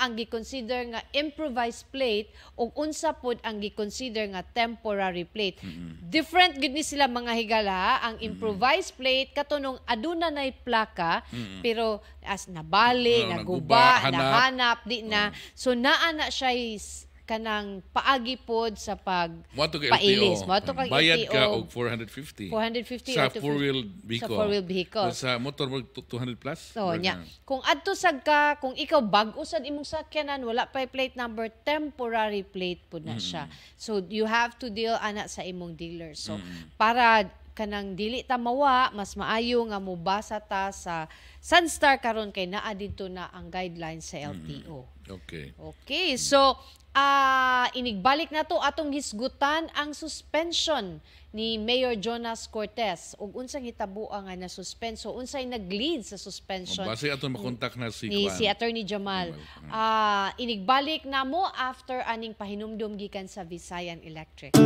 ang gi-consider nga improvised plate o unsa pod ang gi-consider nga temporary plate. Different gid ni sila mga higala. Ang improvised plate katunong aduna nay plaka pero as nabali, naguba, nahanap di na. So naa na siya kanang paagi pod sa pailis. Bayad ka og 450. 450 sa or 250 four-wheel vehicle. Sa four-wheel vehicle. Sa motor mo 200 plus. So, nya. Kung adto sad ka, kung ikaw bag-o sad imong sakyanan, wala pa plate number, temporary plate pod na siya. So, you have to deal ana sa imong dealer. So, para kanang dili ta mawa, mas maayo nga mobasa ta sa Sunstar karon kay naa didto na ang guidelines sa LTO. Okay. Okay, so inigbalik na to atong hisgutan ang suspension ni Mayor Jonas Cortez ug unsang hitabo nga na suspenso, unsay nag-lead sa suspension. Base aton makontak na si Attorney Jamal. Inigbalik na mo after aning pahinumdum gikan sa Visayan Electric.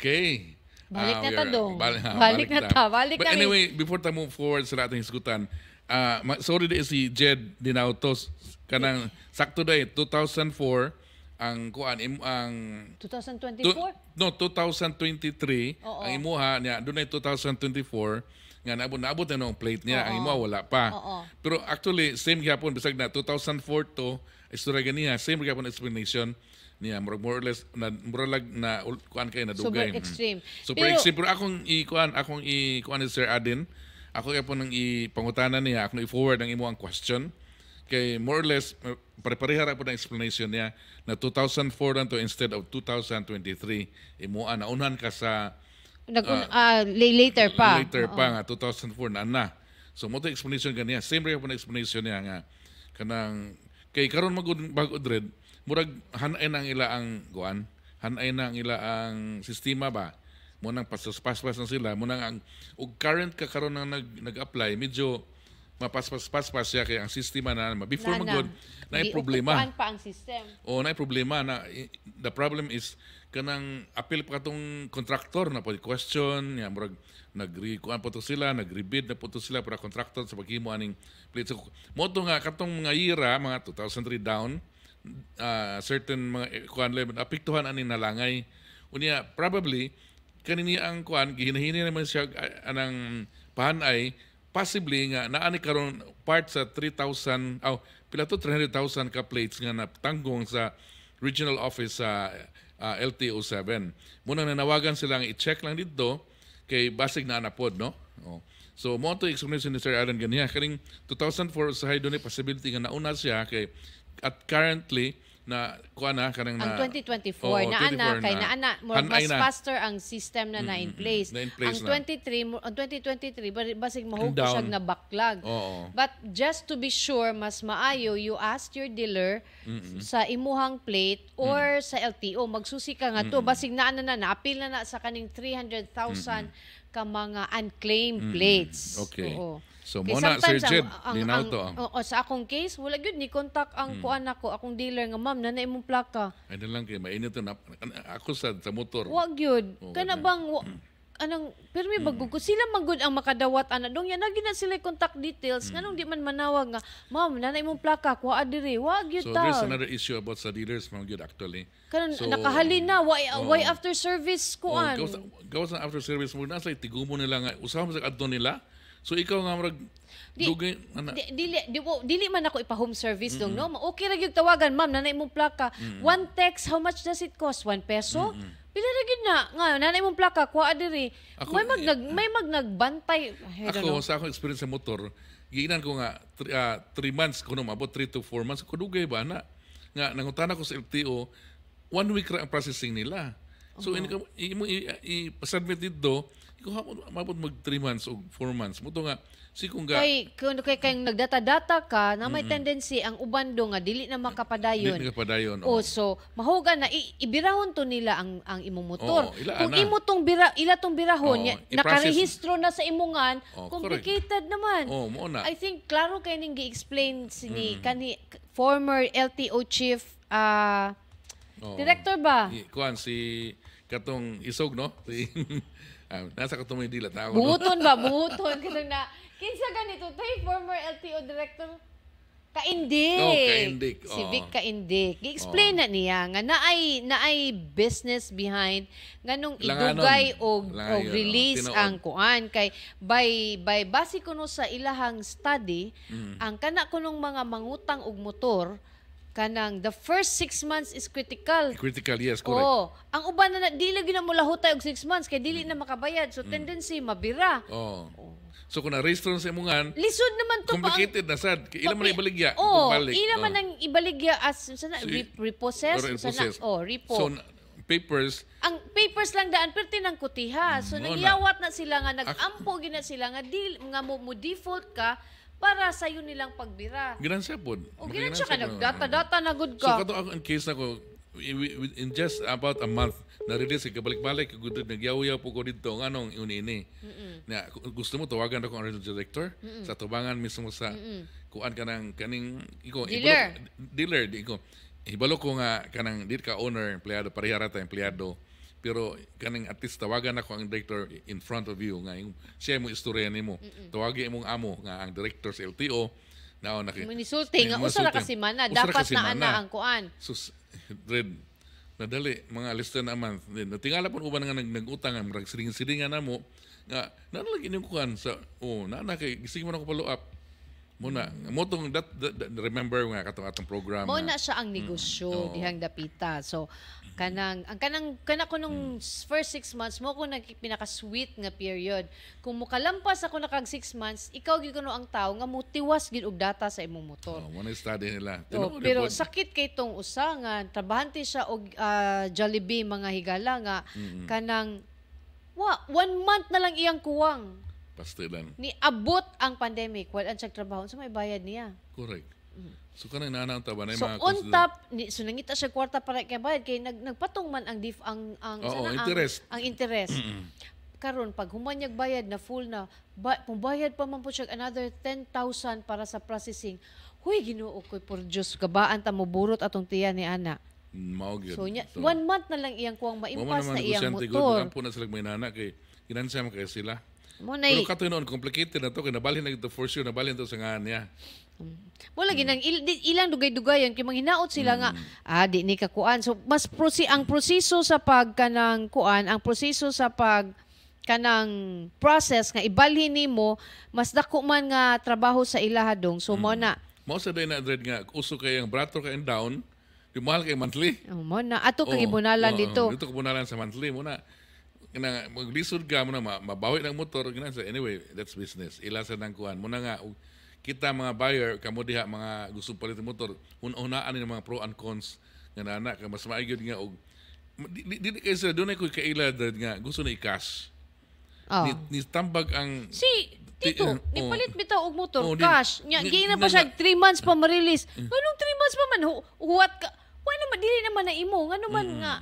Okay. Balik na ta dong. Balik na ta. Balik But na anyway, before ta move forward sa ating hisgutan, sorry di si Jed Dinautos kanang sakto day 2004 ang kuan ang 2024? No, 2023 Oo. ang imuha niya dunay 2024 nga naabot na ang plate niya, ang imuha wala pa. Oo. Pero actually same gyapon bisag na 2004 to istorya ganiya, same gyapon explanation niya, more or less na kuan kay na dugay. Super extreme. Super extreme. Pero akong i-kuan ni Sir Adin, ako kaya po nang ipangutanan niya, akong i-forward ang imo ang question. Kay more or less, pare-pareha po ng explanation niya na 2004 lang to instead of 2023. Imuan, naunhan ka sa later pa. Later pa nga, 2004 na. So, mo to explanation ganiya. Same rin po na explanation niya nga. Kanang, kay karon mag-bagod red, murag hanay na ang ila ang guan, hanay na ang ila ang sistema ba, mo nang paspas na sila, mo nang ang ug current ka karon nang nag-apply medyo mapaspas siya kay ang sistema na before magod na problema. Upuan pa ang system. O na problema na the problem is kanang appeal pa katong contractor na po question ya murag nagre-kuan po to sila, nagre-bid na po to sila para contractor sa paghimo aning plate. So, mo to nga katong mga ira mga 2003 down certain mga kuan level apektuhan ani nalangay unya probably kanini ang kuan gihinahini naman siya anang pahanay possibly nga naani karon part sa 3,000 pila to 300,000 ka plates nga natanggong sa regional office sa LTO7. Muna nanawagan sila nga i-check lang dito kay basig na anapod, no? So mo to explanation ni Sir Alan ganiya kaning 2004 sa doon possibility nga nauna siya kay at currently na kuana kanang ang na 2024 naana kay naana more mas faster ang system na in place. Ang 2023 basig mahugos siya na backlog. But just to be sure mas maayo you ask your dealer sa imuhang plate or sa LTO magsusi ka nga to basig naana na apil na sa kaning 300,000 ka mga unclaimed plates. Okay. Oo. So mo na Sir Jed, linaw to. Sa akong case, wala gyud ni contact ang kuan ako, akong dealer nga ma'am, nanay imong plaka. Ay na lang kay mainit na ako sa motor. Wa gyud. Kana bang anong permi bagug ko sila magud ang makadawat ana dong yan nagi na sila contact details nganong di man manawag nga ma'am nanay imong plaka kuha diri wa gyud So ta. there's another issue about sa dealers mga gyud actually. Karon nakahali na why after service kuan. Gawas na after service mo na sa tigumo nila nga usaha mo sa adto nila. So ikaw nga marag dugay ana. Dili man ako ipa home service dong no. Okay ra gyud tawagan ma'am nanay imong plaka. One text how much does it cost? 1 peso? Pila ra gyud na nga nanay imong plaka kuha diri. May nagbantay. Ako sa akong experience sa motor, giinan ko nga 3 months kuno mabot 3 to 4 months ko dugay ba na nga nangutana ko sa LTO 1 week ra ang processing nila. So i-submit dito ikaw mabot mag 3 months o 4 months mo to nga si kung kung kayong nagdata-data ka na may tendency ang uban do nga dili na makapadayon. So mahuga na ibirahon to nila ang imong motor. Kung imo tong ila tong birahon nakarehistro na sa imungan, complicated naman. Mo na. I think klaro kay ning gi-explain ni kani former LTO chief director ba? Kuan si katong isog no? Nasa katong may dilat ako. Buton ba? Buton. Katong na kinsa ganito tay former LTO director Kaindik. Kaindik. Si Vic Kaindik. Gi-explain na niya nga naay business behind nganong idugay og release ang kuan kay by base kuno sa ilahang study ang kana kunong mga mangutang og motor kanang the first 6 months is critical. Critical, yes, correct. Ang uban na dili gyud na mo lahutay og 6 months kay dili na makabayad so tendency mabira. So kung na-register sa imungan, lisod naman to complicated na sad. Ilan man ibaligya? Ilan man ang ibaligya as sana repossess sana repo. So papers. Ang papers lang daan pero tinang kutiha. So nagyawat na sila nga nag-ampo gina sila nga nga mo default ka para sa iyo nilang pagbira. Ginan siya pod. Ginan siya ka nagdata na good ka. So kato ako in case nako in just about a month na-release kabalik-balik gud nagyaw-yaw po ko dito nganong ini na gusto mo tawagan ako ang regional director sa tubangan mismo sa kuan kanang kaning dealer di ko ibalo ko nga kanang dir ka owner empleyado parehara ta empleyado pero kaning at least tawagan ako ang director in front of you nga siya mo istorya nimo tawagi imong amo nga ang director sa LTO now manisulti nga usa ra ka semana dapat na ana ang kuan Red nadali mga lista naman tingala pon uban nga nagutang ang siring-siringan namo nga nalagi ning kuan sa nana kay gising mo na ko follow up muna mo tong that remember nga katong program mo na siya ang negosyo dihang dapita so kana ko nung first 6 months mo ko pinaka-sweet nga period kung mukalampas ako na kag 6 months ikaw gyud kuno ang tawo nga mutiwas gid og data sa imong motor mo na study nila pero sakit kay tong usa nga trabahante siya og Jollibee mga higala nga kanang 1 month na lang iyang kuwang pastilan ni abot ang pandemic wala siyang trabaho so may bayad niya correct. So kanang nanang taban ay mga on top so nangita siya kwarta para kay bayad kay nagpatong man ang interest. Ang interest. Karon pag humanyag bayad na full na pumbayad pa man po siya another 10,000 para sa processing. Huy Ginoo koy por Dios kabaan ta mo burot atong tiyan ni ana. So 1 month na lang iyang kuwang maimpas na iyang motor. Ampo na sila may nana kay ginansya man kay sila. Pero kato noon complicated na to kay nabalhin na ito for sure nabalhin to sa nga niya. Wala ginang ilang dugay-dugayon kay manghinaot sila nga di ni ka kuan so mas ang proseso sa pagkanang kuan ang proseso sa pag kanang process nga ibalhin nimo mas dako man nga trabaho sa ilahadong. So mo na Mao sa day na dread nga uso kay ang brato kay down, di mahal kay monthly. mo na ato kay ibunalan dito. Dito kubunalan sa monthly mo na kana maglisod ka mo na mabawi ng motor gina sa anyway, that's business. Ila sa nang kuan mo na nga kita mga buyer kamo diha mga gusto palit ng motor, una-unaan ni mga pro and cons nga nana ka mas maayod nga og di kay sa dunay ko kaila nga gusto na i-cash. Oh. Ni tambag ang Si Tito, nipalit bitaw og motor, Oh, cash. Nya, giina pa siya 3 months pa ma-release. Anong 3 months pa man? Huwat ka. Wala naman, dili naman na imo. Ano man nga.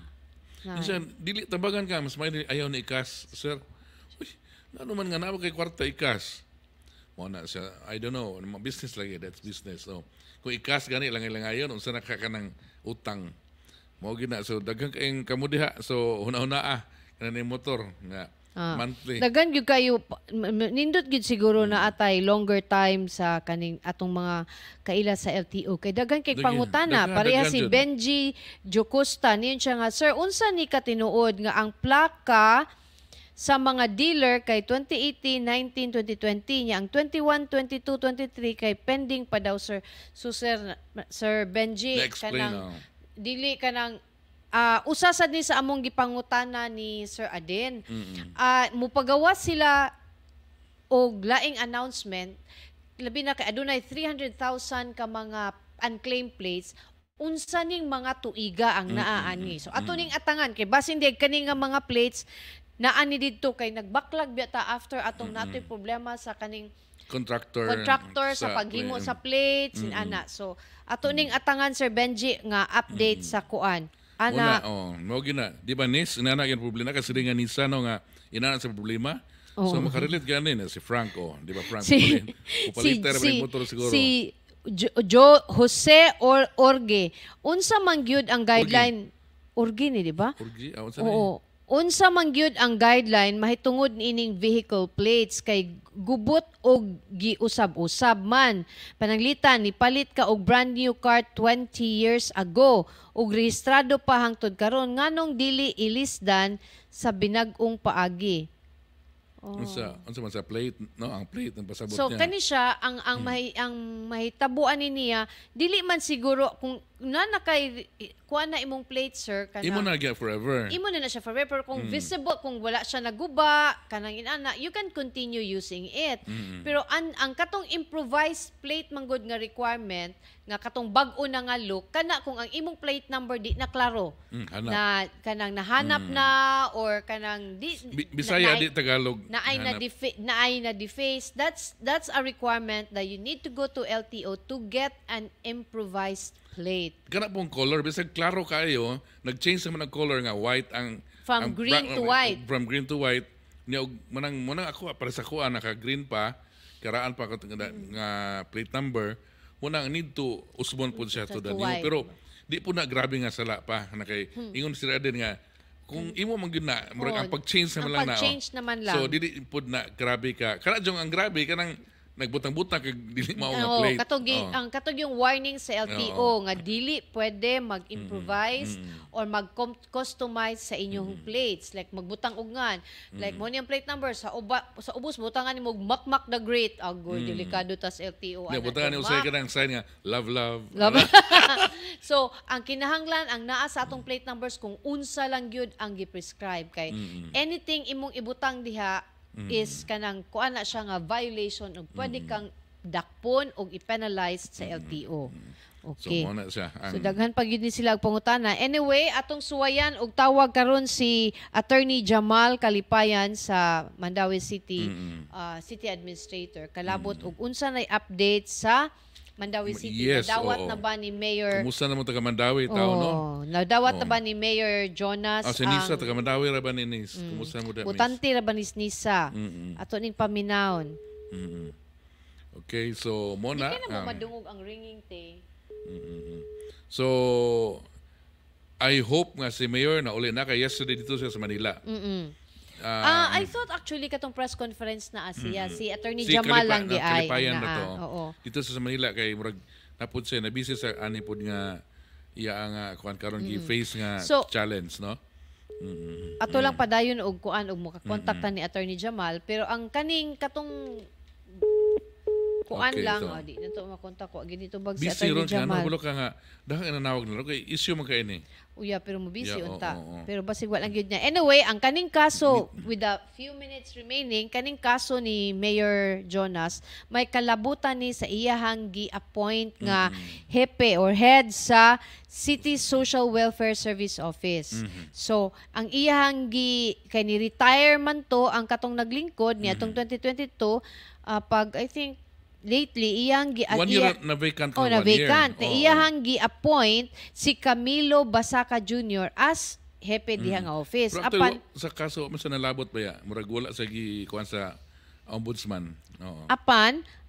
Minsan, dili tabagan ka, mas may ayaw na ikas, sir. Uy, ano man nga na kay kwarta ikas. Mo na siya, I don't know, business lagi, that's business. So, kung ikas gani lang ayon, unsa na ka ng utang. Mo gina, so daghang kayong kamudiha, so huna-huna kanang motor nga monthly. Dagan gyud kayo nindot gyud siguro na atay longer time sa kaning atong mga kaila sa LTO kay dagan kay pangutana pareha si Benji Jocosta niyon siya nga sir unsa ni katinuod nga ang plaka sa mga dealer kay 2018, 19, 2020 niya ang 21, 22, 23 kay pending pa daw sir. So sir Benji kanang dili kanang usasad ni sa among gipangutana ni Sir Aden. Mupagawas sila og laing announcement labi na kay adunay 300,000 ka mga unclaimed plates unsa ning mga tuiga ang naaani. So ato ning atangan kay basin di kani nga mga plates naani didto kay nagbaklag biya after atong natoy problema sa kaning contractor sa paghimo sa plates ana. So ato ning atangan Sir Benji nga update sa kuan. Ana mo gina di ba nis inana gyud problema kasi nga Nissan no nga inana sa problema. So makarelate gani na si Franco, di ba Franco upaliter ba motor siguro. Si Jose Orge unsa man gyud ang guideline Orge ni di ba? Orge oo. Unsa man gyud ang guideline mahitungod niining vehicle plates kay gubot og giusab-usab man. Pananglitan ni palit ka og brand new car 20 years ago ug rehistrado pa hangtod karon nganong dili ilisdan sa binag-ong paagi. Unsa man sa plate no ang plate ang pasabot so, niya. So kani siya ang mahitabuan ni niya dili man siguro kung na kay kuha na imong plate sir kana imo na gyud forever. Imo na siya forever pero kung visible kung wala siya naguba kanang inana you can continue using it. Pero ang katong improvised plate manggod nga requirement nga katong bag-o na nga look kana kung ang imong plate number di na klaro na kanang nahanap na or kanang di Bisaya di Tagalog naay na deface that's a requirement that you need to go to LTO to get an improvised plate. Kana pong color bisag klaro kayo nag-change naman ang color nga white ang from green to white. From green to white niya manang ako para sa kuha naka green pa karaan pa nga plate number munang need to usbon po siya to the new pero di po na grabe nga sala pa na kay ingon sila din nga kung imo man gyud na ang pag-change naman lang na naman lang. so dili pud na grabe ka kana jong ang grabe kanang nagbutang-butang kay dili mao nga plate. Ang katog yung warning sa LTO nga dili pwede mag-improvise or mag-customize sa inyong plates like magbutang ugngan. Like mo niyang plate number sa ubos butangan nimo makmak the great agoy delikado tas LTO ana. Butangan ni usay kanang sign nga love. So ang kinahanglan ang naa sa atong plate numbers kung unsa lang gyud ang gi-prescribe kay anything imong ibutang diha is kanang kuan na siya nga violation ug pwede kang dakpon og i-penalized sa LTO. Okay. So mo na siya. So daghan pa gyud ni sila og pangutana. Anyway, atong suwayan og tawag karon si Attorney Jamal Kalipayan sa Mandaue City City Administrator. Kalabot og unsa nay update sa Mandaue City. Yes, Nadawat na ba ni Mayor kumusta naman taga Mandaue tao no? Nadawat na ba ni Mayor Jonas si Nisa taga Mandaue ra ba ni Nis? Kumusta mo da? Butante ra ba ni Nisa? Ato ning paminawon. Okay, so mo na. Hindi na mo madungog ang ringing te. So I hope nga si Mayor na uli na kay yesterday dito siya sa Manila. I thought actually katong press conference na siya si Attorney Jamal lang di ay Kalipayan na to. Oo. Dito sa Manila kay murag napud siya na busy sa ani pud nga iya nga kuan karon gi face nga challenge no. Ato lang padayon og kuan og makakontakta ni Attorney Jamal, pero ang kaning katong kuan Okay, lang, so, di na to makontak ko ginito bag si busy Attorney ron ka, Jamal. bulo ka nga, dahil nanawag na ron, kay issue man kayo ni. Uya, pero mo busy Yeah, unta. oo. Pero basig wala gyud niya. Anyway, ang kaning kaso with a few minutes remaining, kaning kaso ni Mayor Jonas, may kalabutan ni sa iyahang gi-appoint nga hepe or head sa City Social Welfare Service Office. So, ang iyahang kay ni retire man to ang katong naglingkod ni atong 2022 pag I think lately iyang 1 year na vacant ka, na 1 year. vacant. Oo. Iyahang gi-appoint si Camilo Basaca Jr. as hepe diha nga office. Pero Apan after, sa kaso, man sa nalabot ba ya? Murag wala sa kuan sa ombudsman. Oo.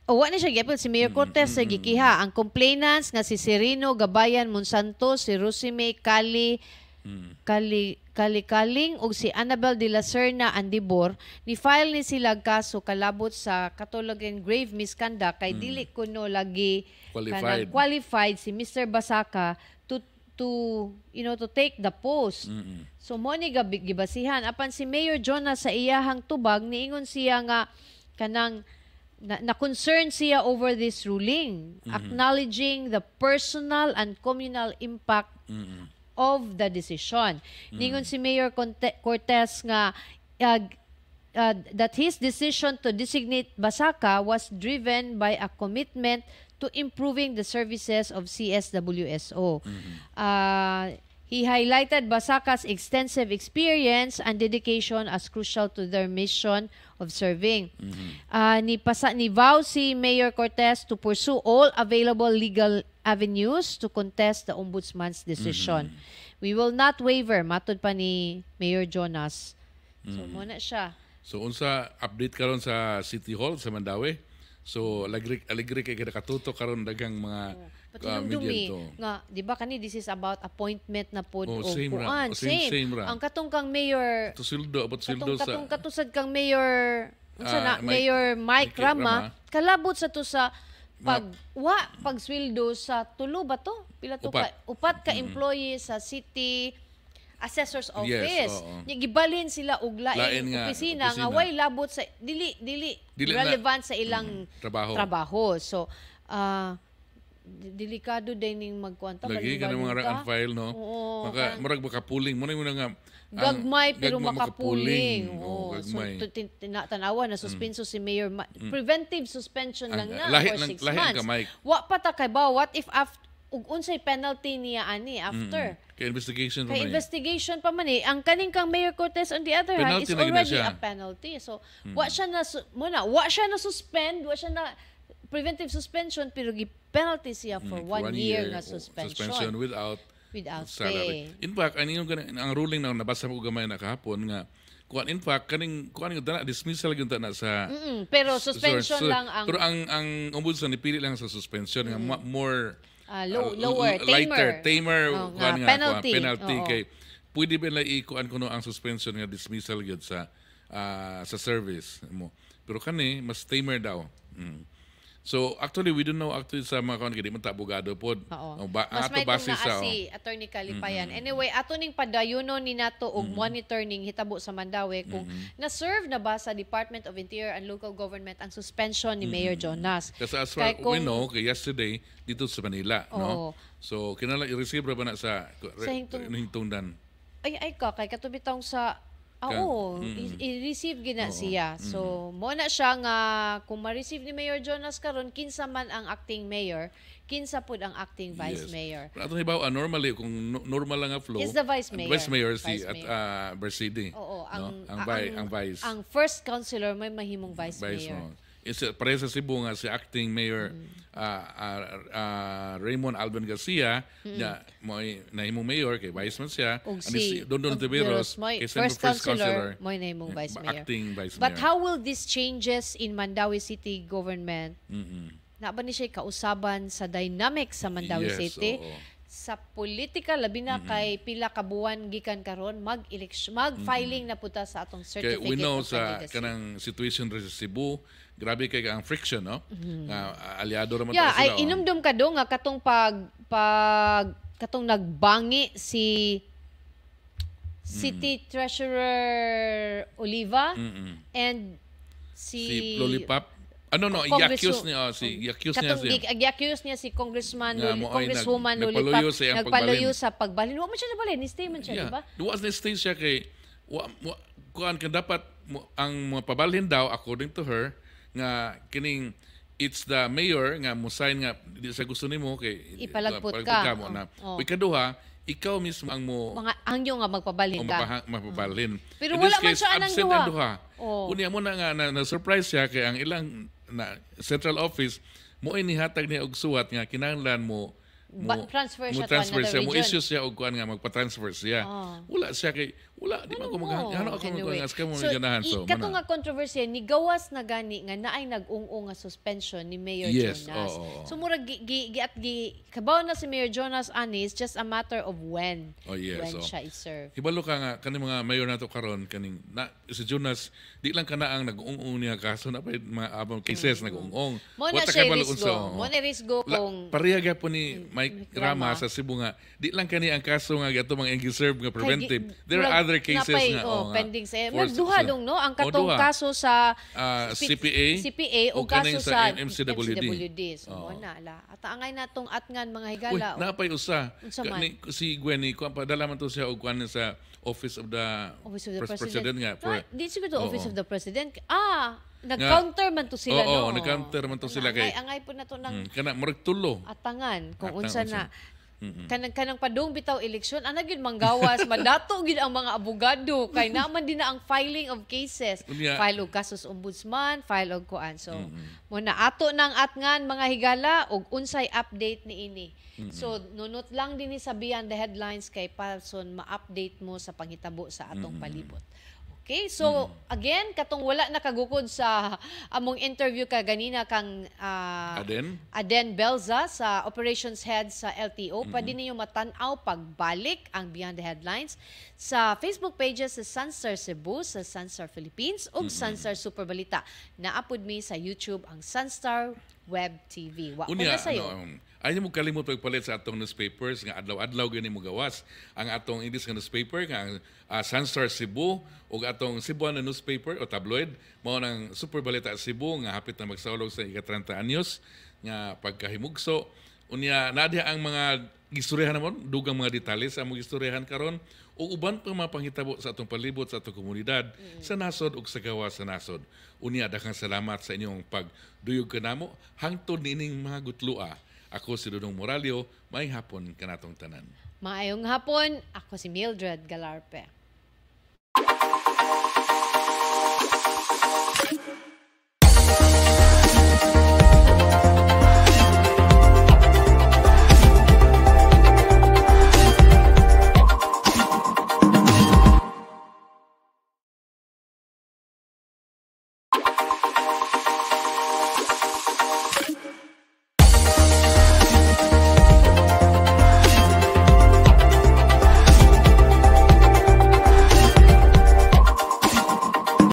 wa na siya gi-appoint si Mayor Cortez sa gikiha. Ang complainants nga si Sereno Gabayan Monsantos, si Rosime Kaling ug si Annabel de la Serna Andibor ni file ni sila kaso kalabot sa katulugan grave misconduct kay dili kuno lagi Qualified. qualified si Mr. Basaca to to take the post. So mo ni gibasihan apan si Mayor Jonas sa iyahang tubag niingon siya nga kanang na concern siya over this ruling, acknowledging the personal and communal impact of the decision. Ningon si Mayor Cortez nga that his decision to designate Basaca was driven by a commitment to improving the services of CSWSO. He highlighted Basaca's extensive experience and dedication as crucial to their mission of serving. Ni vow si Mayor Cortez to pursue all available legal avenues to contest the Ombudsman's decision. We will not waver, matod pa ni Mayor Jonas. So, muna siya. So unsa update karon sa City Hall sa Mandawi? So aligri kay kada katuto karon daghang mga Patinumdumi to. nga, di ba kani this is about appointment na pod o Same ra. kuan. Same ra. Ang katong kang mayor, To sildo abot sildo sa katong katusad kang mayor, unsa na, Mayor Mike Mike Rama, Rama. kalabot sa to sa pagsweldo sa tulo ba to? Pila to Upat. upat ka employee sa city assessor's office. oo. Nya gibalhin sila og Lain laing nga, opisina nga opisina. way labot sa dili na- relevant sa ilang trabaho. So, delikado din ning magkwanta Lagi ka ng mga rank and file, no? Oo, Murag makapuling. Muna nga gagmay pero gagmay makapuling. Oo, Oo, so gagmay. tanawa na suspenso si Mayor preventive suspension lang na lahi for ng 6 lahi months. ka, Mike. Wa pa ta kay ba what if after ug unsay penalty niya ani after? Kay investigation Kay pa man. investigation pa man ang kaning kang Mayor Cortez on the other hand Penalty is na gina already siya. a penalty. So wa siya na wa siya na suspend, wa siya na preventive suspension pero penalty siya for 1 year nga suspension without pay. salary. In fact, ang ruling na nabasa ko gamay na kahapon nga kuan in fact kaning dismissal gyud na sa Pero suspension lang ang pero ang ombudsman nipili lang sa suspension nga more lower, tamer Oh, kuan nga, nga penalty oo. kay pwede ba ikuan kuno ang suspension nga dismissal gyud sa service mo. Pero kani mas tamer daw. So actually we don't know sa mga kung hindi man ta abogado pod. Oo. Mas may base kung naa sa si Attorney Kalipayan. Anyway, ato ning padayonon ni nato og monitor ning hitabo sa Mandawi kung na-serve na ba sa Department of Interior and Local Government ang suspension ni Mayor Jonas. Kasi as far Kay kung- we know, kay yesterday dito sa Manila, Oo. no? So kinala i-receive ra ba na sa hingtong- hingtungdan? Ay kay katubitong sa i-receive gina siya. So, mo na siya nga kung ma-receive ni Mayor Jonas karon kinsa man ang acting mayor, kinsa pud ang acting vice Yes. mayor. Pero ato hibaw normally kung normal lang nga flow. Is the vice mayor. Vice mayor si Vice mayor. Bersidi. Oo, ang vice. Ang first councilor may mahimong vice mayor. No. Pare sa Cebu nga si acting mayor Raymond Alban Garcia na nahimong mayor kay vice man siya. Ug And si Dondon Tiberos mo'y kay first councilor mo'y nahimong vice mayor. acting vice But mayor. how will these changes in Mandawi City government na ba ni siya kausaban sa dynamic sa Mandawi Yes, City? oo. Sa politika labi na kay pila ka buwan gikan karon mag-filing na puta sa atong Kaya certificate we know of sa candidacy. kanang situation rin sa Cebu, grabe kay ang friction, no? Aliado raman Yeah, ta sila. ay inumdum ka do nga katong katong nagbangi si City Treasurer Oliva, and Si Lollipop. No, Congress- i-accuse niya siya. Gi-accuse niya si Congressman, Nga, mo ay Congresswoman nagpaluyo Lollipop, siya ang nagpaluyo pagbalin. sa pagbalin. Wa man siya nabalin, ni-stay man siya, di ba? Duwas na stay siya kay kuan ka dapat ang mga pabalhin daw according to her nga kining it's the mayor nga musign nga di sa gusto nimo kay Ipalagpot ka. mo na. Oh. Ikaduha, ikaw mismo ang mo Mga hangyo nga magpabalin ka. mapabalhin. Pero In wala this man case, siya anang absent duha. ang duha. Oh. Unya mo na nga na-surprise siya kay ang ilang na central office mo inihatag niya og suwat nga kinahanglan mo Transfer siya to transfer another siya, mo region. issue siya og kuan nga magpa-transfer siya. Wala siya kay di man ko ano ako Anyway. mag-ask mo So, ganahan so. kato nga kontrobersiya ni gawas na gani nga naay nag-ung-ung nga suspension ni Mayor Yes, Jonas. oo. So mura kabaw na si Mayor Jonas ani, it's just a matter of when. Oh, yes, when oh. siya i-serve. Hibalo ka nga kani mga mayor nato karon kaning si Jonas di lang kana ang nag-ung-ung niya kaso na pa mga abang cases nag-ung-ung. Mo na siya risgo. Mo na risgo kung pareha gyapon ni Mike Rama sa Cebu nga di lang kani ang kaso nga gato mga serve nga preventive. There are other cases nga pending sa forced magduha sila. dong no ang katong duha. kaso sa CPA o o kaso kaning sa MCWD. So mo na la. At angay natong atngan mga Uy, higala. napay usa. Unsa man? Si Gwenny, kuan padala man to siya og kuan sa Office of the President nga. Di siguro to Office of the President. Nag-counter man to sila no. nag-counter man to sila kay. Angay po na to ng Kana murag tulo. atangan kung Atang, unsa unsa. na kanang padung bitaw eleksyon ana gyud manggawas madato gyud ang mga abogado kay naman din na ang filing of cases Unya. file og kasus ombudsman file og kuan so mo na ato nang atngan mga higala og unsay update niini so nunot lang dinhi sa beyond the headlines kay Palson ma-update mo sa panghitabo sa atong palibot. Okay, so again, katong wala nakagukod sa among interview ka ganina kang Aden Belza sa operations head sa LTO. Pwede ninyo matan-aw pagbalik ang Beyond the Headlines sa Facebook pages sa Sunstar Cebu, sa Sunstar Philippines ug Sunstar Super Balita. Naapod mi sa YouTube ang Sunstar Web TV. Wa ko na sayo. Ayaw mo kalimot pagpalit sa atong newspapers nga adlaw-adlaw gani mo gawas ang atong English nga newspaper nga Sunstar Cebu ug atong Cebuana newspaper o tabloid mao nang Super Balita Cebu nga hapit na magsaulog sa ika-30 anyos nga pagkahimugso unya nadia ang mga gistoryahan namon dugang mga detalye sa among gistoryahan karon ug uban pa mga panghitabo sa atong palibot sa atong komunidad sa nasod ug sa gawas sa nasod. Unya daghang salamat sa inyong pagduyog kanamo hangtod nining mga gutlua. Ako si Dudong Moralio, may hapon kanatong tanan. Maayong hapon, ako si Mildred Galarpe.